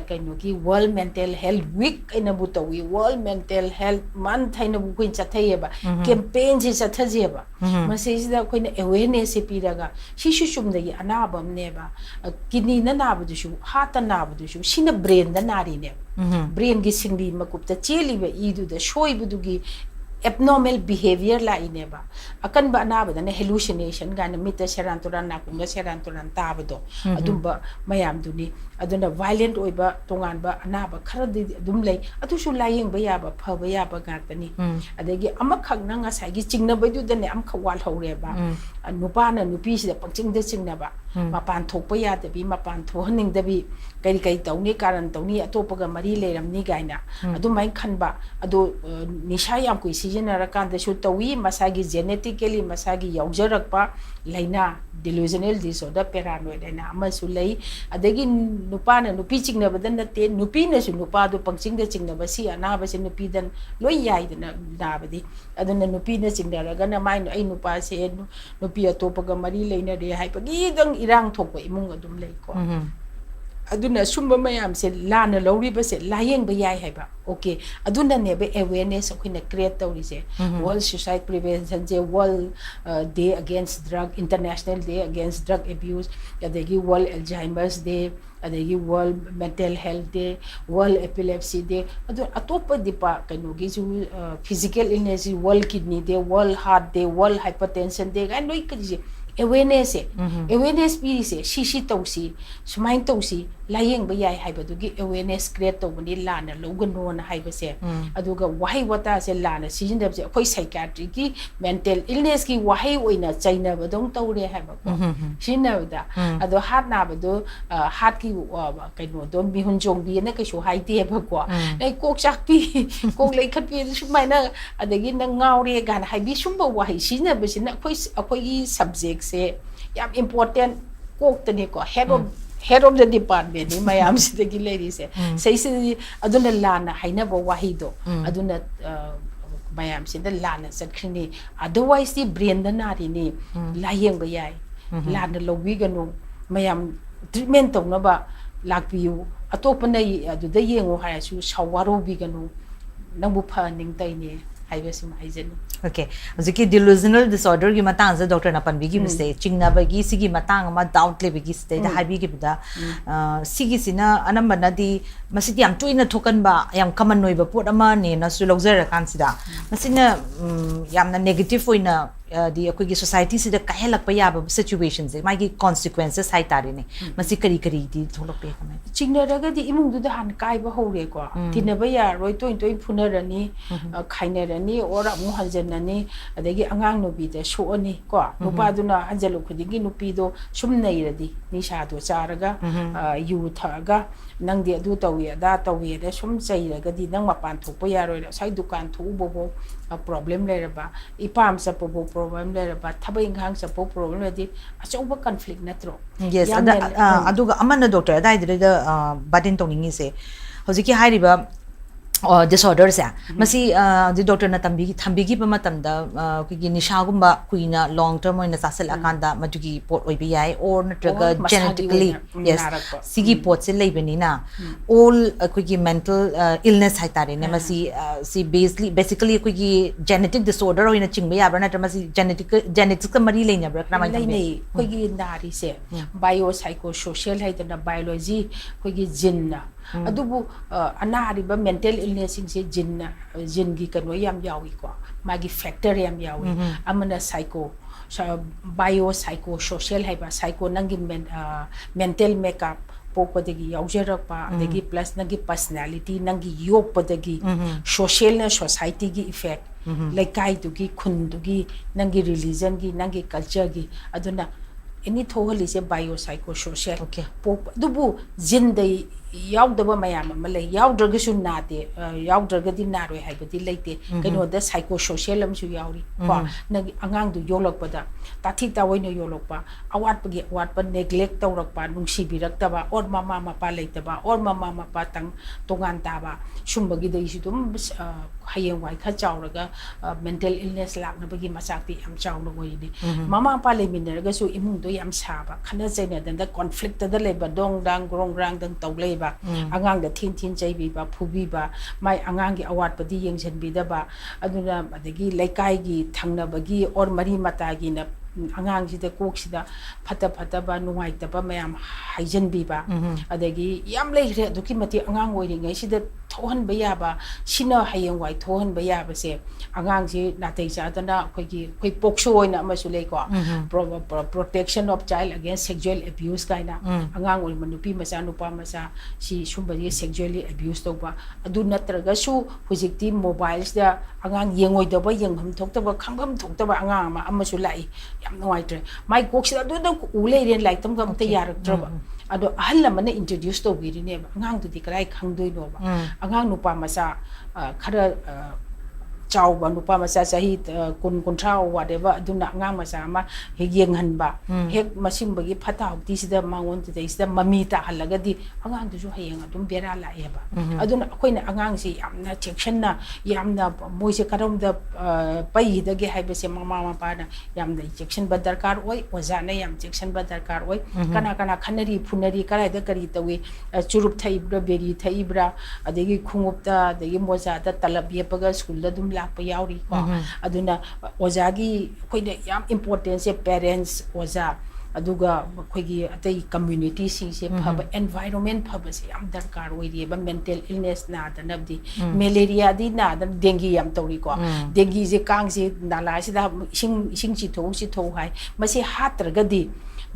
kaino gi world mental health week ina bu to wi world mental health month thaina bu kuin chathai ba campaign ji chathaje ba mase da khoina awareness se piraga shishu chum da gi anabam ne ba kidney na na bu shu heart na bu shu sina brain da nari ne brain gi singli makup ta cheli ba idu da shoi bu du gi abnormal behavior la ineba akan ba na ba na hallucination ga na mita seranturan na kunga seranturan ta ba do adumba mayam duni aduna violent oiba tongan ba na ba khara dum lei atu su layeng ba ya ba pha ba ya ba ga tani adegi amakhak na nga sai gi chingna ba du da ne am khawal hore ba nupa na nupi si da pangching de chingna ba mapan thok pa ya de bi mapan tho haning da bi kai tawni karan tawni atopa ga mari leram ni gaina adu mai khan ba adu nisha yam kui sijina rakan da shu tawi masagi genetically masagi yaujarak pa laina delusional disorder paranoid na ama su lei adagi nupa na nupi chingna badan na te nupi na su nupa do pangching de chingna ba si ana ba se nupi dan loi yai na da ba di aduna nupi na chingna raga na mai no ai nupa se nupi atopa ga mari leina de hai pa gi dang irang thok ba imung adum lei ko aduna sumba mayam se lana lori ba se layeng ba yai hai ba okay aduna ne be awareness khina create tawri se world suicide prevention je world day against drug international day against drug abuse adegi world alzheimer's day adegi world mental health day world epilepsy day adu atopa dipa kanu gi su physical illness world kidney day world heart day world hypertension day ga noi ki awareness awareness pi se shi tawsi sumain tawsi layeng ba yai hai ba du gi awareness create to bani lana logano na hai ba se aduga wahai wata se lana sijin da se khoi psychiatry ki mental illness ki wahai oina chaina ba dong tawre hai ba ko sina da ado heart na ba do heart ki kai no don bi hun jong bi na ka shu hai te ba ko nei kok chak pi kok lei khat pi sumai na adagi na ngaure gan hai bi sum ba wahai sina ba sina khoi gi subject se yam important kok tani ko head of head of the department ni mayam sidagi lady se sei si aduna lana haina bo wahido aduna mayam sida lana sakrini otherwise the brain da nari ni layeng ba yai lana lowi ganu mayam treatment tong na ba lakpiu atop na adu da yengo ha su shawaro bi ganu nangbu pha ning tai ni haibasi maizeni Okay, jadi delusional disorder ki matang sa doctor na pan bigi mistake chingna bagi sigi matang ma doubt le bigi stay da habi ki bida sigi sina anam bana di masiti am tuina thokan ba yam common noi ba pot ama ne na su logzer kan sida masina yam na negative oina di akoi ki society sida kahelak pa ya ba situations e mai ki consequences hai tari ne masi kari kari di tholok pe kamai chingna raga di imung du da han kai ba hore ko tinna ba ya roi toin phuna rani khaina rani ora mu haljan nani adagi angang no bi da sho ani ko nupa duna hanjalu khudigi nupi do sum nei radi ni sha do charaga yu thaga nang di adu tawi da tawi da sum chai raga di nang mapan thu pa ya roi sai dukan thu bo bo problem le ba ipam sa po problem le ba thabai ngang sa po problem le di achoba conflict natro yes aduga amana doctor dai da badin tongini se hojiki hairiba disorder sa masi the doctor na thambigi pa matamda ki nisha gumba kuina long term oina sasal akanda madugi pot oi bi or natraga genetically yes sigi pot se leibeni na all ki mental illness hai tare ne masi si basically ki genetic disorder oina chingba ya bra na masi genetics ka mari leina bra na mai nei ki nari se biopsychosocial hai na biology ki gene na adubu anariba mental illness se jin gi kanwa yam yawi ko magi factor yam yawi amana biopsychosocial hai ba psycho nangi mental makeup poko degi yaujera pa degi plus nangi personality nangi yok pa degi social na society gi effect laikai tu gi khun tu gi nangi religion gi nangi culture gi aduna any thohali se biopsychosocial okay pok dubu jin dai yaudaba mayam malai yaudra su nate yaudra di naroi haibati leite kaino da psychosocial am su yauri ko na angang du yolok pada tathi ta woino yolok pa awat pa neglect tawrak pa nungsi birak ta ba or mama mapa leite ba or mama mapa tang tongan ta ba sumbagi dai su dum hayeng wai kha chawraga mental illness lak na bagi masakti am chawno goi ni mama pa le mineraga su imung do yam sa ba khana jaina da conflict da le ba dong dang grong rang dang tawle ba angang da thin chai bi ba phubi ba mai angang gi awat padi yengchen bi da ba aduna adagi laikai gi thangna bagi or mari mata gi na angang sida kok sida phata ba nuai ta ba mayam haijen bi ba adagi yam lei re duki mati angang oi ringai sida thohan ba ya ba sina hayeng wai thohan ba ya ba se angang si natai cha dana koi pokso oina ma su lei ko protection of child against sexual abuse kaina angang oi manupi macha nupa macha si sumbari sexually abuse to ba adu natraga su hujikti mobiles da angang yengoi da ba yengham thokta ba khangham thokta ba angang ma ama su lai yam noi tre mai koksida adu da ule ren like tam gam ta yarak traba ado ahal lamana introduce to biri ne ba angang tu dikrai khangdoi no ba angang nupa macha khara chau ba nupa macha sahi kun thau whatever aduna angang macha ma he yeng han ba he masim bagi phata hokti sida mangon ti sida mami ta halaga di angang du ju hayeng adum bera la e ba aduna koina angang si yamna section na yamna moi se karom da pai da ge haibe se mama mapa na yamna section ba darkar oi oja na yam section ba darkar oi kana khanari phunari kara da kari tawi churup thai bra beri thai bra adegi khungup da adegi moja da talab ye paga school da dum lakpa yauri ko aduna oja gi koina yam important se parents oja aduga khoigi atai community sing se phaba environment phaba se yam darkar oi ri ba mental illness na da nabdi malaria di na da dengue yam tori ko dengue je kang se nala se da sing chi tho hai masi hatraga di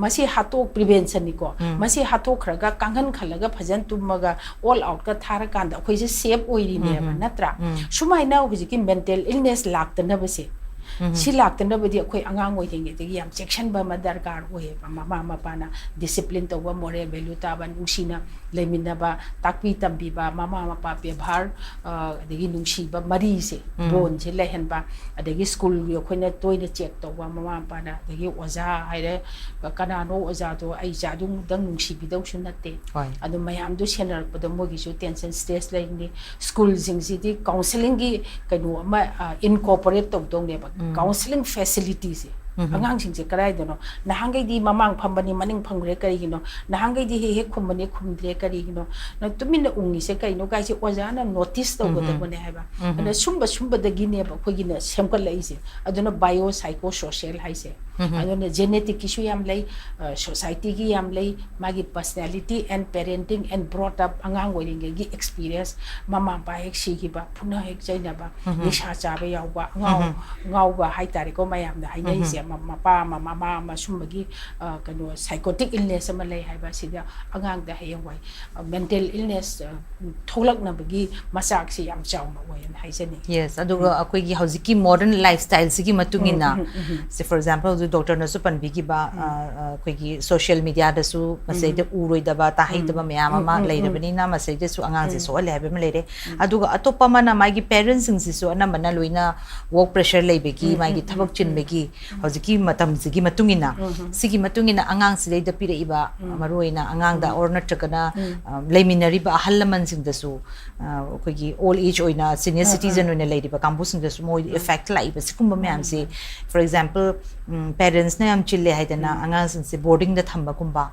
masi hatok prevention ni ko masi hatok khraga kanghan khalaga phajan tumaga all out ka thara kan da khoi se safe oi ri ne ba natra sumai na hujiki mental illness lak ta na ba se si laktanabadi akhoi angang oidingedagi yam section ba madarkar oye mama mapana discipline to ba moral value ta ba nungsina leminna ba takpi tambi ba mama mapa bebhar adagi nungsi ba mari se bon se lehen ba adagi school yo khoina toina check to ba mama mapana adagi oja haire kanano oja to ai ja dung dang nungsi bidau sunate adu mayam du senar pad mogi su tension stress laini school jingsi counseling gi kaino ma incorporate to dong ne ba counseling facilities angang sing se karai dono nahangai di mamang phambani maning phangre kari gino nahangai di he khumani khumdre kari gino na tumina ungi se kai no kai se ojana notice to goto bone haiba na sumba da gine ba khogina semkal lai se aduna bio psycho social hai se aduna genetic issue yam lai society gi yam lai magi personality and parenting and brought up angang oiring gi experience mama ba ek si gi ba phuna ek jaina ba nisha cha ba yaw ba ngau ba hai tari ko mayam da hai nei se mapa mama sumbagi kano psychotic illness ama lay haiba sida angang da hayawai mental illness tholak na bagi masak si yam chaw ma wayan haisani yes aduga akoi gi hojiki modern lifestyle sigi matungina say for example the doctor na su panbigi ba akoi gi social media da su masai da uroi da ba ta hai da ba mayam ama lay rabani na masai da su angang si so le haiba ma lere aduga atopa mana magi parents sing si so ana mana loina work pressure lay begi magi thabak chin begi hojiki matam sigi matungina sigi matungina angang si da pire iba maroina angang da or natragana leiminari ba halaman sing da su kogi old age oina senior citizen oina lady ba kambu sing da su mo effect lai ba sikumba myam si for example parents na yam chille haidana angang sing se boarding da thamba kumba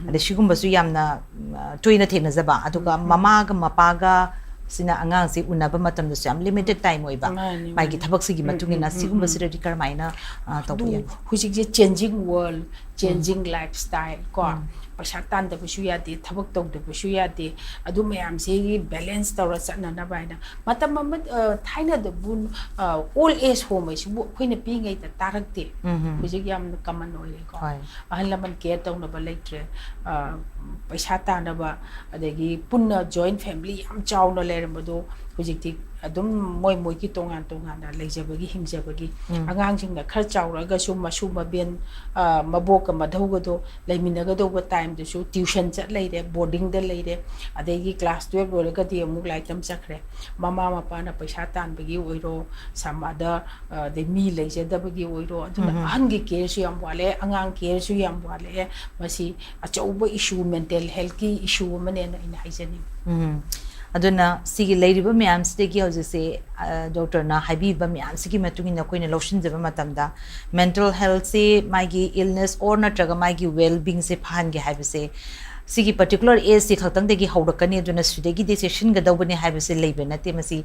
ade sigumba su yamna toina thena zaba aduga mama ga mapa ga sina angang si unaba matam da yam limited time oiba mai gi thabak sigi matungina sigumba sira dikar maina topiya hujik je changing world changing lifestyle ko pasha tan da busu ya de thabak tong da busu ya de adu mayam se balance tawra chana na baina matam mamat thaina da bun old age home ai bu khoina pi ngai ta tarak te hujik yam common oi ko ahalaman care tong na ba leitre paisa ta na ba adegi punna joint family yam chaw na le mado hujik ti adum moi ki tongan na leijabagi hingjabagi angang jing na khar chawraga su masu maben mabok madhauga do leiminaga do ba time de su tuition chat leire boarding de leire adegi class 12 lolaga di amuk laitam chakre mama mapa na paisa tan bagi oiro samada de mi leijada bagi oiro aduna angi care su yam wale angang care su yam wale masi achauba issue mental health ki issue mane na ina haijani aduna sigi leiriba myam stegi hoje se doctor na habiba myam sigi matungina koina lotion jaba matamda mental health se magi illness or na traga magi well being se phan ge haibe se sigi particular age se khatang degi haurakani aduna sudegi decision ga dawbani haibe se leibe na te masi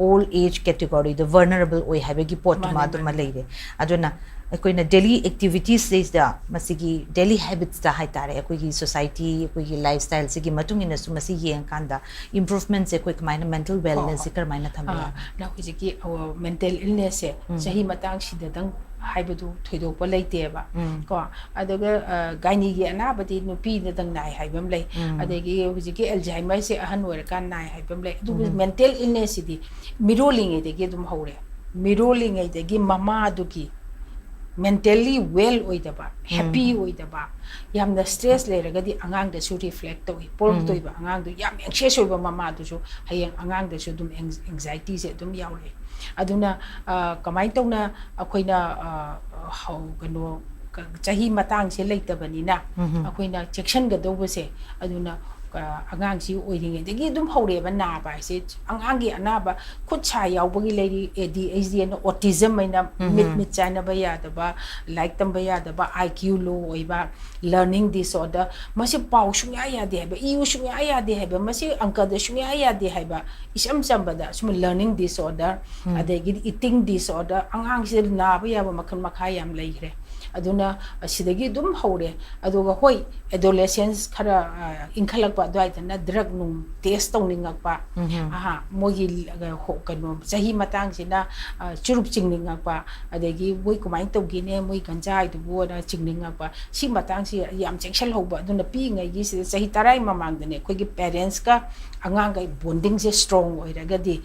old age category the vulnerable oi haibe gi pot ma dum leire aduna akoina daily activities says da masigi daily habits da hai tare akoigi society akoigi lifestyle sigi matungina su masi yeng kanda improvements se koi kmaina mental wellness se karmaina thamya na hujiki mental illness se sahi matang sida dang haibadu thoidokpa leite ba ko adaga gaini gi anabati nupi na dang nai haibam lei adagi hujiki alzheimer se ahan kan nai haibam lei du mental illness di miroling edegi dum haure miroling edegi mama duki mentally well oidaba happy oidaba yamna stress leragadi angang da su reflect to pol toiba angang du yam anxious oiba mama du su hayang angang da su dum anxiety se dum yaure aduna kamai tawna akoina how kano chahi matang se leitabani na akoina section ga dobo se aduna angang si oiring degi dum haure ba na ba se angang gi anaba khutcha yawbagi leiri ADHD and autism ina mit china ba ya da ba like tam ba ya da ba IQ low oiba learning disorder masi pau shunya ya de ba iu shunya ya de ba masi angka da shunya ya de ba isam sam ba da sum learning disorder adegi eating disorder angang si na ba ya ba makhan makhayam leire aduna sidagi dum hore aduga hoi adolescence khara inkhalakpa adwaitana drug num test tawningakpa aha mogi kano chahi matang sina churup chingningakpa adagi moi kumai tawgine moi ganjai du bona chingningakpa si matang si yam chengshal hoba aduna pi ngai gi si chahi tarai mamangdane khoi gi parents ka angang gai bonding je strong oiragadi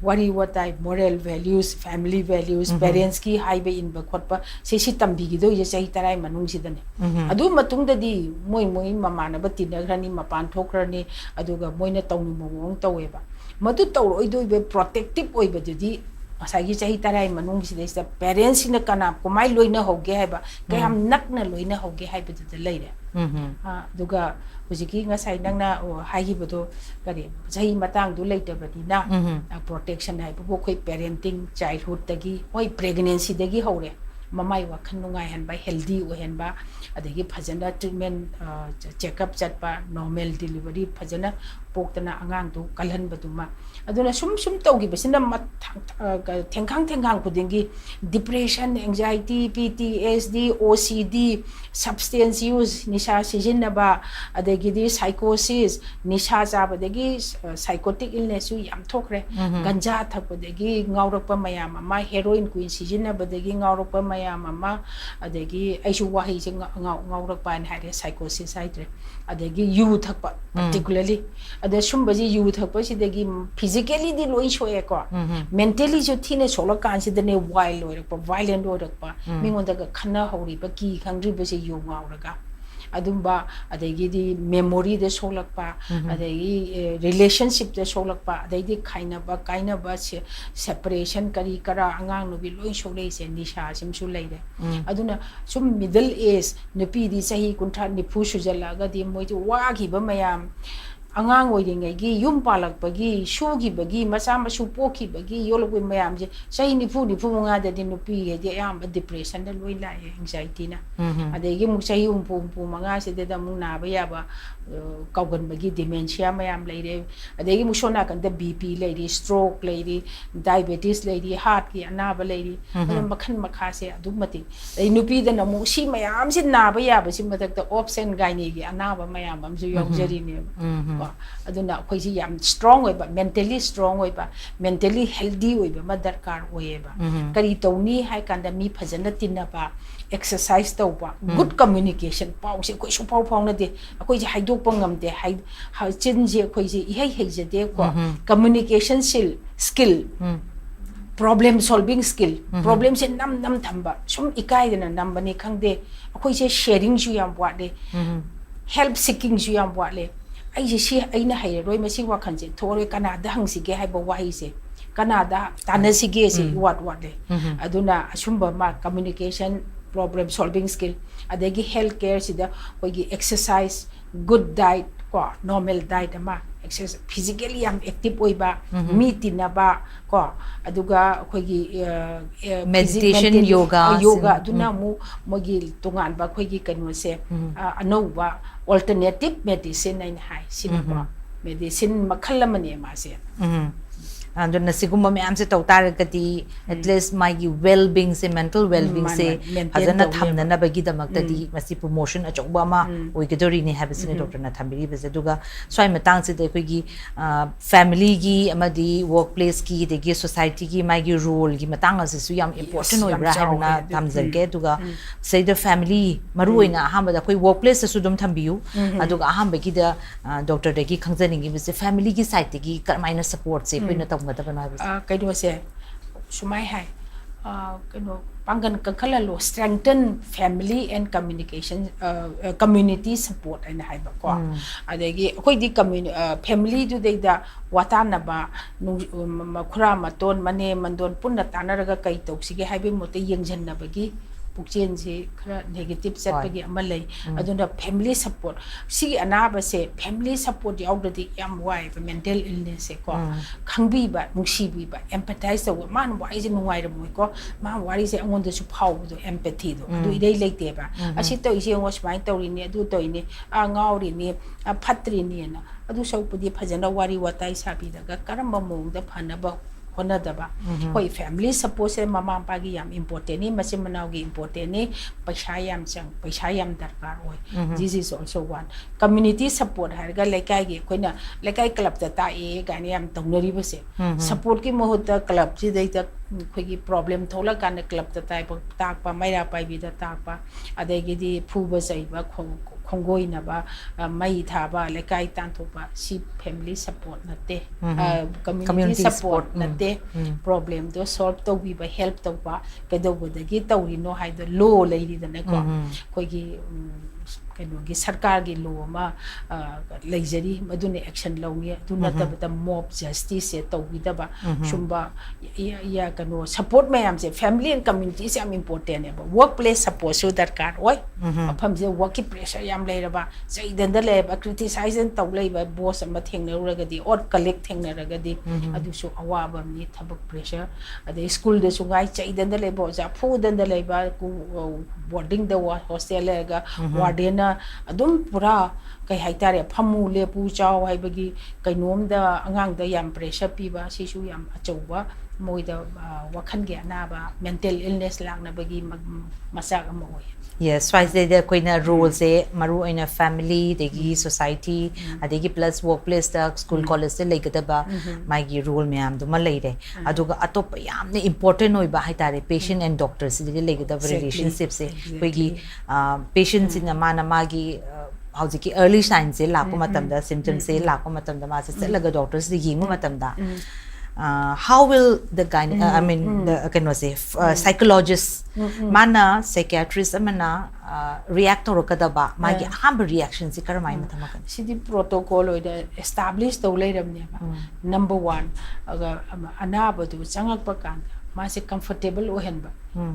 wari watai moral values family values parents ki haibe in ba khotpa si tambi gi do ye chahi tarai manung sidane adu matung da di moi mamana ba tinagrani mapan thokrani aduga moina tawnu mong taweba madu tawroi do be protective oiba di asagi chahi tarai manung sidai parents ina kana kumai loina hoge haiba kayam nakna loina hoge haiba da leire aduga hujiki ngasai nangna haibado kari chahi matang du leitabadina protection haiba bo khoi parenting childhood tagi hoi pregnancy dagi hore mamai wakhan nungai han ba healthy ohen ba adagi phajana treatment checkup chatpa normal delivery phajana poktana angang du kalhan baduma aduna sum tawgi basina thengkhang kudingi depression anxiety PTSD OCD substance use nisha sijinaba adagi di psychosis nisha jaba dagi psychotic illness yu yam thokre ganja thapodagi ngaurakpa mayam ma heroin queen sijinaba dagi ngaurakpa mayama adagi aishu wahi sing ngaurakpa an hade psychosis haidre adagi youth thakpa particularly ada shumbaji youth thakpa sidagi physically di loi shoe ko mentally jo thine sola kan sidane wild oirakpa violent oirakpa mingonda ga khana hori ba ki khangri ba se yu ngauraga adumba adagi di memory de solakpa adagi relationship de solakpa adagi kaina ba separation kari kara angang no bi loi solei se nisha sim su leide aduna sum middle age nupi di sahi kuntha nifu sujala ga di moi wa gi ba mayam angang oiringai gi yum palak bagi shogi bagi masa masu poki bagi yologui mayam je sai nifu nga da di nupi ge de am depression da loi la anxiety na adegi mu sai umpu manga se de da mu na ba ya ba kaugan bagi dementia mayam leire adegi mu sona kan da BP leire stroke leire diabetes leire heart ki anaba leire makhan makha se adu mati ai nupi da na mu si mayam sin na ba ya ba si madak da option gaini gi anaba mayam am ju yongjeri ne aduna khoi si yam strong oiba mentally strong oiba mentally healthy oiba ma darkar oiba kari tawni hai kanda mi phajana tinaba exercise tawba good communication pau se khoi su pau na de khoi ji haidok pangam de hai chin je khoi ji ihai je de ko communication skill problem solving skill problem se nam thamba sum ikai na nambani khangde khoi se sharing ju yam wa de help seeking ju yam wa le ai si aina hai roi ma si wa khan je thore Canada hang si ge hai ba wai se Canada tana si ge si what le aduna asumba ma communication problem solving skill adagi healthcare si da hoigi exercise good diet ko normal diet ama exercise physically am active oiba mi tinaba ko aduga hoigi meditation yoga aduna mu mogi tungan ba hoigi kanu se anova alternative medicine in high sinapa medicine makhala mane ma se and na sigumba me amse tawtar gati at least my well being se mental well being se hazana thamna na bagi damakta di masi promotion achoba ma oigedori ni habisine doctor na thambiri bese duga swai matang se de koigi family gi amadi workplace ki de gi society gi my gi role gi matang as su yam important oibra habna thamjage duga say the family maruina hamba da koi workplace su dum thambiu aduga hamba gi da doctor de gi khangjani gi bese family gi side gi karmaina support se pina kaido se sumai hai kaido pangan kakhala lo strengthen family and communication community support and hai ba ko adegi koi di family du de da watana ba khura maton mane mandon punna tanaraga kai toksige haibe mote yengjan na bagi pukchen se khara negative set bagi amalai aduna family support si anaba se family support yaudadi yam wai mental illness se ko khangbi ba musi bi ba empathize so man wai je nuai ra moi ko ma wari se angon da su phau do empathy do adu idai leite ba asi to ise ngo smai tori ni adu to ni a ngauri ni a phatri ni na adu sau pudi phajana wari watai sabi daga karamba mong da phana ba honadaba hoi family support se mama pagi yam important ni masim manau gi important ni paisa yam chang paisa yam darkar oi this is also one community support har ga lekai gi koina lekai club ta ta e ga ni yam tongnari base support ki mohota club ji dei ta khoi gi problem thola kan club ta tai tak pa maira pai bi da tak pa adai gi di phu ba sai ba khongoi na ba mai tha ba lekai tan tho ba si family support na te community support na te problem do solve to bi ba help to ba ke do da gi tawri no hai do lo lai ri da na ko khoi gi kenogi sarkar gi law ma leijari madune action lawni aduna tabata mob justice se tawidaba shumba ya kano support mayam se family and community se am important ne workplace support so darkar oi afam je work pressure yam leiraba saidan da leba criticize and taw leiba boss ama thengna ragadi or collect thengna ragadi adu so awaba ni thabak pressure ade school de sungai saidan da leba ja fu dan da leba boarding the hostel lega warden adum pura kai haitare phamu le pu chaw haibagi kainom da angang da yam pressure piba sisu yam achauba moida wakhan ge na ba mental illness lagna bagi masak amoi yes wise the koina roles e maru in a family degi society adegi plus workplace da school college se legada ba my gi role myam du ma leire aduga atop yamne important oi ba haitare patient and doctors se legada relationship se koigi patients in mana magi howji early signs se la ko matam da symptoms se la ko matam da ma se laga doctors de gi matam da how will the I mean the can say psychologist mana psychiatrist amana react to kadaba magi ham reaction si karamai mathamakan sidi protocol oida establish to leiram ne number 1 aga anaba du changak pa kan ma se comfortable ohen ba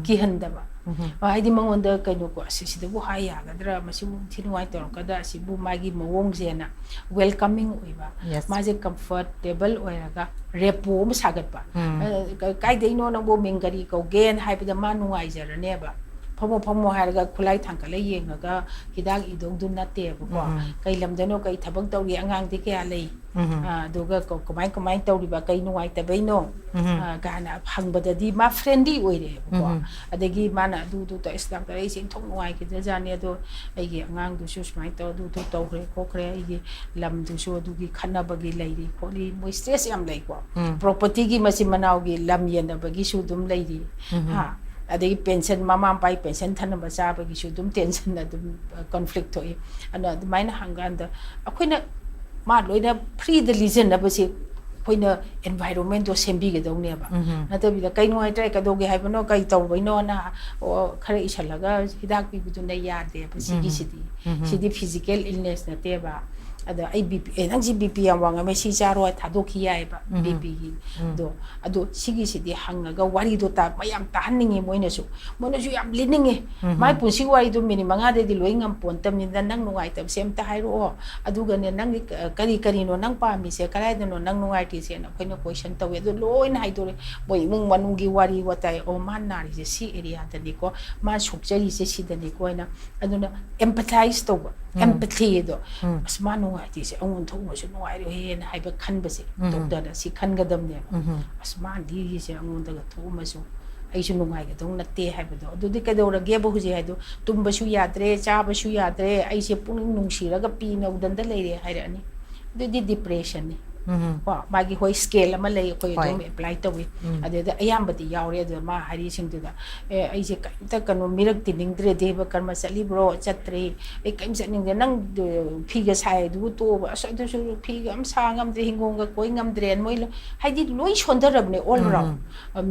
ki handa ba haidi mangonda kaino ko sidi bu haya gadra masi thinwai tor kada si bu magi mawong jena welcoming oiba ma je comfortable oiraga repo ma sagat ba kai deino na bo mengari ko gen haibida ma nuai jarane ba phamo haraga khulai thangkala yengaga hidak idong dun na te ko kai lamdano kai thabang tawri angang de kya lei doga komai tawri ba kai nuai ta baino gana hangbada di ma friendly oire ko adegi mana du to islam ta sing thong nuai ki jani do ai gi angang du su smai to du to tawre ko kre ai gi lam du su du gi khana bagi leiri kholi mo stress yam lei ko property gi masi manau gi lam yena bagi su dum leiri ha adegi pension mama pai pension thana bacha bagi su dum tension na dum conflict thoi ana maina hanganda akoina ma loina free the religion na basi koina environment do sembi ge dong ne ba na to bi da kai noi trai ka do ge haibano kai taw baino na khare isalaga hidak bi bu na ya de basi gi sidi physical illness na te ba ada ai bp nang ji bp yang wanga me si charo thadokhi yai ba bp gi do ado sigi sidi hangaga wari do ta mayam ta hanningi moina su yam lininge mai punsi wari do mini manga de di loingam pontam ni nang nuai tam sem ta hairo aduga ne nang kari no nang pa mi se karai no nang nuai ti se na koina question tawe do loin hai do boi mung manung gi wari watai o man na ri si area ta ni ko ma sukjari se si da ni ko na aduna empathize to empathy do asmanu ai ti se angon thong mo se no ai he na hai ba khan ba se doctor da si khan ga dam ne asman di se angon da tho ma su ai su no ai ga dong na te hai ba do du di ka do ra ge ba hu je hai do tum ba su yadre cha ba su yadre ai se pung nung si ra ga pi na udan da le re hai ra ni du di depression ni wa magi hoi scale ama lei ko dum apply to wi ade da ayam bati yaure da ma hari sing da ai je ta kanu mirak tining dre de ba karma sali bro chatre ai kaim saning de nang phi ga sai du to asa du su phi ga am sa ngam de hingong ga koi ngam dren moi hai di loi sondarab ne all round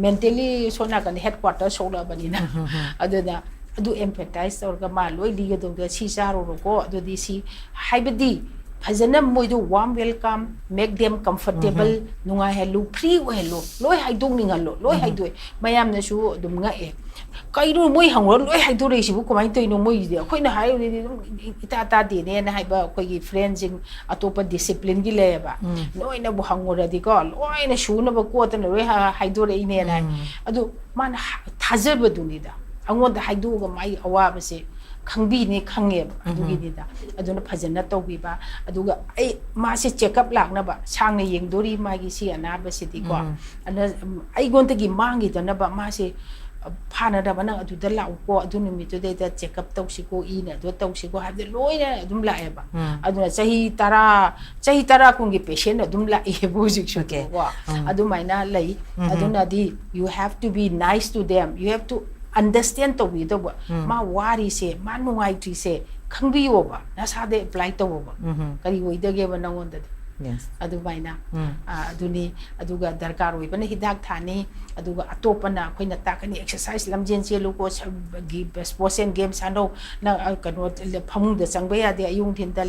mentally sona kan headquarter sola bani na ade da adu empathize or ga ma loi li ga do ga si sa ro ko adu di si hai badi Fazana moidu warm welcome, make them comfortable, nunga hello, free hello, loi hai dong ninga loi hai doi, mayam na su dum nga e. Kai no moi hang loi hai do re si bu ko mai toi no moi de. Khoi na hai ita de ne na hai ba khoi gi friends jing atopa discipline gi le ba. Loi na bu hang ora di ko, loi na su na ba ko ta loi hai do re ne na. Adu man thajar ba du ni da. Angon da hai do ga mai awa ba se khangbi ni khangye adugi ni da aduna phajana tawbiba aduga ai ma se check up lakna ba sangne yengdori ma gi si anaba siti ko ana ai gonta gi mangi dana ba ma se phana da bana adu da lau ko adu numi to de check up tawsi ko ina do tawsi ko habde loina adum la eba aduna chahi tara kungi patient adum la e bujik shu ko adu maina lai aduna di you have to be nice to them, you have to understand to we do ma wari se ma nungai tri se khangbi oba na sa de apply to oba kari oi de ge bana on de yes adu baina aduni aduga darkar oi bana hidak thani aduga atopana khoina takani exercise lamjen che lu ko gi sports and games hano na kano phamung da changba ya de ayung thin da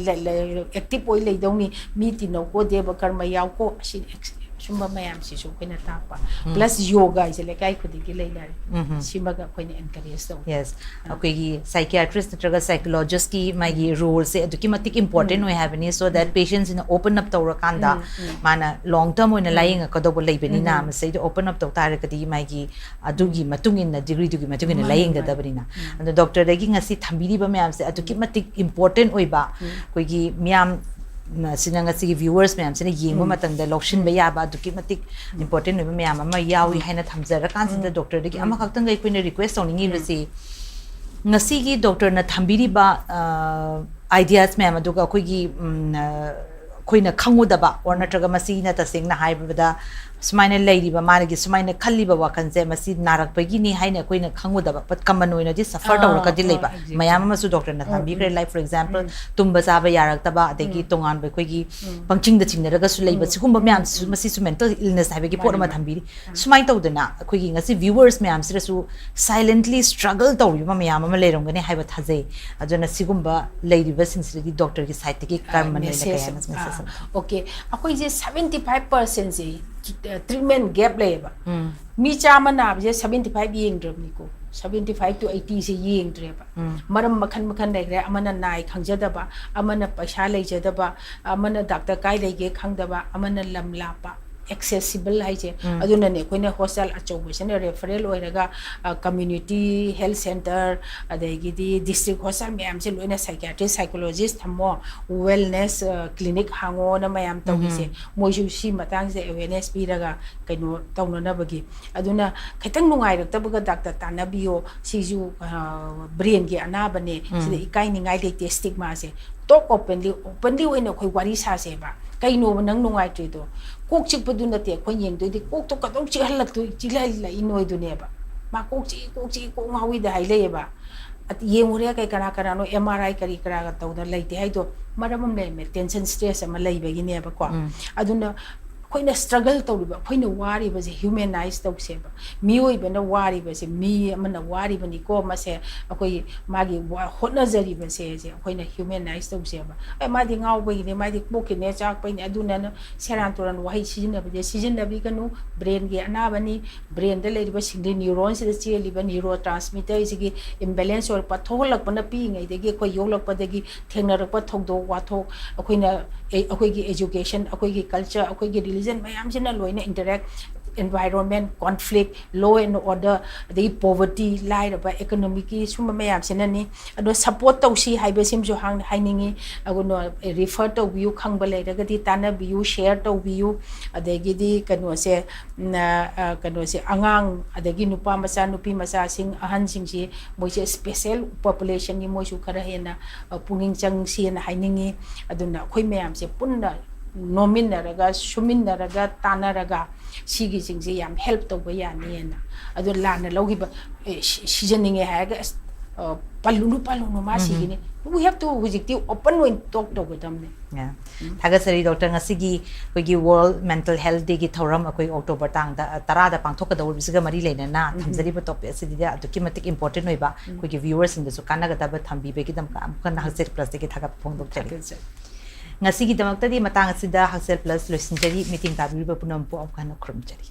active oi le dong ni mi ti no ko de ba karma yaw ko si sumba mayam si so khoina tapa plus yoga is le kai khudi gi leila simaga khoina encourage to yes akoi gi psychiatrist natraga psychologist ki mai gi role se aduki matik important we have ni so that patients in open up tawra kanda mana long term oina lying ka do lei beni na ma sei open up to tare kadi mai gi adugi matung in na degree dugi matung in lying da dabina and doctor dagi ngasi thambiri ba mayam se aduki matik important oiba koi gi myam sinanga si viewers ma'am sina yengba matang da lokshin ba ya ba duki matik important no ma'am ama yawi haina thamjara kan sin da doctor de ama khaktang gai koine request owning ni si ngasi gi doctor na thambiri ba ideas ma'am aduga koi gi koina khangu da ba or natraga masi na ta sing na haiba da sumaina lady ba marigi sumaina khalli ba wakan je masi narak pagi ni haina koina khangu da ba pat kaman oina di suffer da ka di leiba mayam ma su doctor na thambi kre like for example tumba sa ba yarak ta ba adegi tongan ba koi gi pangching da chingna raga su leiba sigumba myam su masi su mental illness haiba gi por ma thambi sumai tau dana koi gi ngasi viewers myam sira su silently struggle tau ri ma myam ma lerom gane haiba thaje ajona sigumba lady ba sin sira di doctor gi side ki karman le kaya okay akoi je 75% je treatment gap leba mi chama na je 75 yeng drum ni ko 75 to 80 se yeng dreba maram makhan dai re amana nai khangjada ba amana paisa leijada ba amana doctor kai lege khangda ba amana lam la pa accessible hai je aduna ne koine hostel achau besen referral oiraga community health center adegi di district hospital mayam se loina psychiatrist psychologist thamo wellness clinic hango na mayam tawise moju si matang se awareness piraga kaino tawna na bagi aduna khaitang nungai rak tabaga doctor tanabiyo siju brain gi anabane sida ikai ningai de stigma se talk openly oina khoi wari sa se ba kaino nang nungai trido kok chik padu na te khoi yeng de kok to kadong chi halak tu chi la inoi du ne ba ma kok chi ko ngawi da hai le ba at yeng ore kai kana no MRI kari kara ga taw da lai te hai do maramam le me tension stress ama lai ba gi ne ba ko aduna khoina struggle tawriba khoina wari ba je humanize taw se ba mioi ba na wari ba se mi amana wari ba ni ko ma se akoi magi hotna jari ba se je khoina humanize taw se ba ai ma di ngau ba ni ma di boki ne chak pa ni aduna na seran turan wahi sijina ba je sijina bi kanu brain ge ana ba ni brain de le ba singdi neurons de che li ba neurotransmitter gi imbalance or pa tholak pa na pi ngai de ge khoi yolak pa de gi thengna rak pa thok do wa thok akoina akoi gi education akoi gi culture akoi gi mayam sina loina interact environment conflict law and order the poverty lie ba economic sum mayam sina ni ado support to si haibe sim jo hang hainingi agono refer to view khang ba le daga di tana view share to view adegi di kanu se angang adegi nupa masa nupi masa sing ahan sing si moi se special population ni moi su khara hena punging chang si na hainingi aduna khoi mayam se punna nominaraga suminaraga tanaraga sigi singse yam help to ba yani na adu lana logi ba seasoning e haga palunu ma sigi ni we have to hujikti open way talk to them yeah thaga sari doctor ngasigi koigi world mental health day gi thoram akoi october tang da tara da pangthok da wurbiga mari leina na thamjari ba topic asidi da aduki matik important noi ba koigi viewers in da su kana ga da ba thambi be gi dam ka kan HAKSHEL plus de gi thaga phong dok chali ngasi gi damak ta di matang asida HAKSHEL plus losin jari meeting ta bi ba punam po am kana khrum chari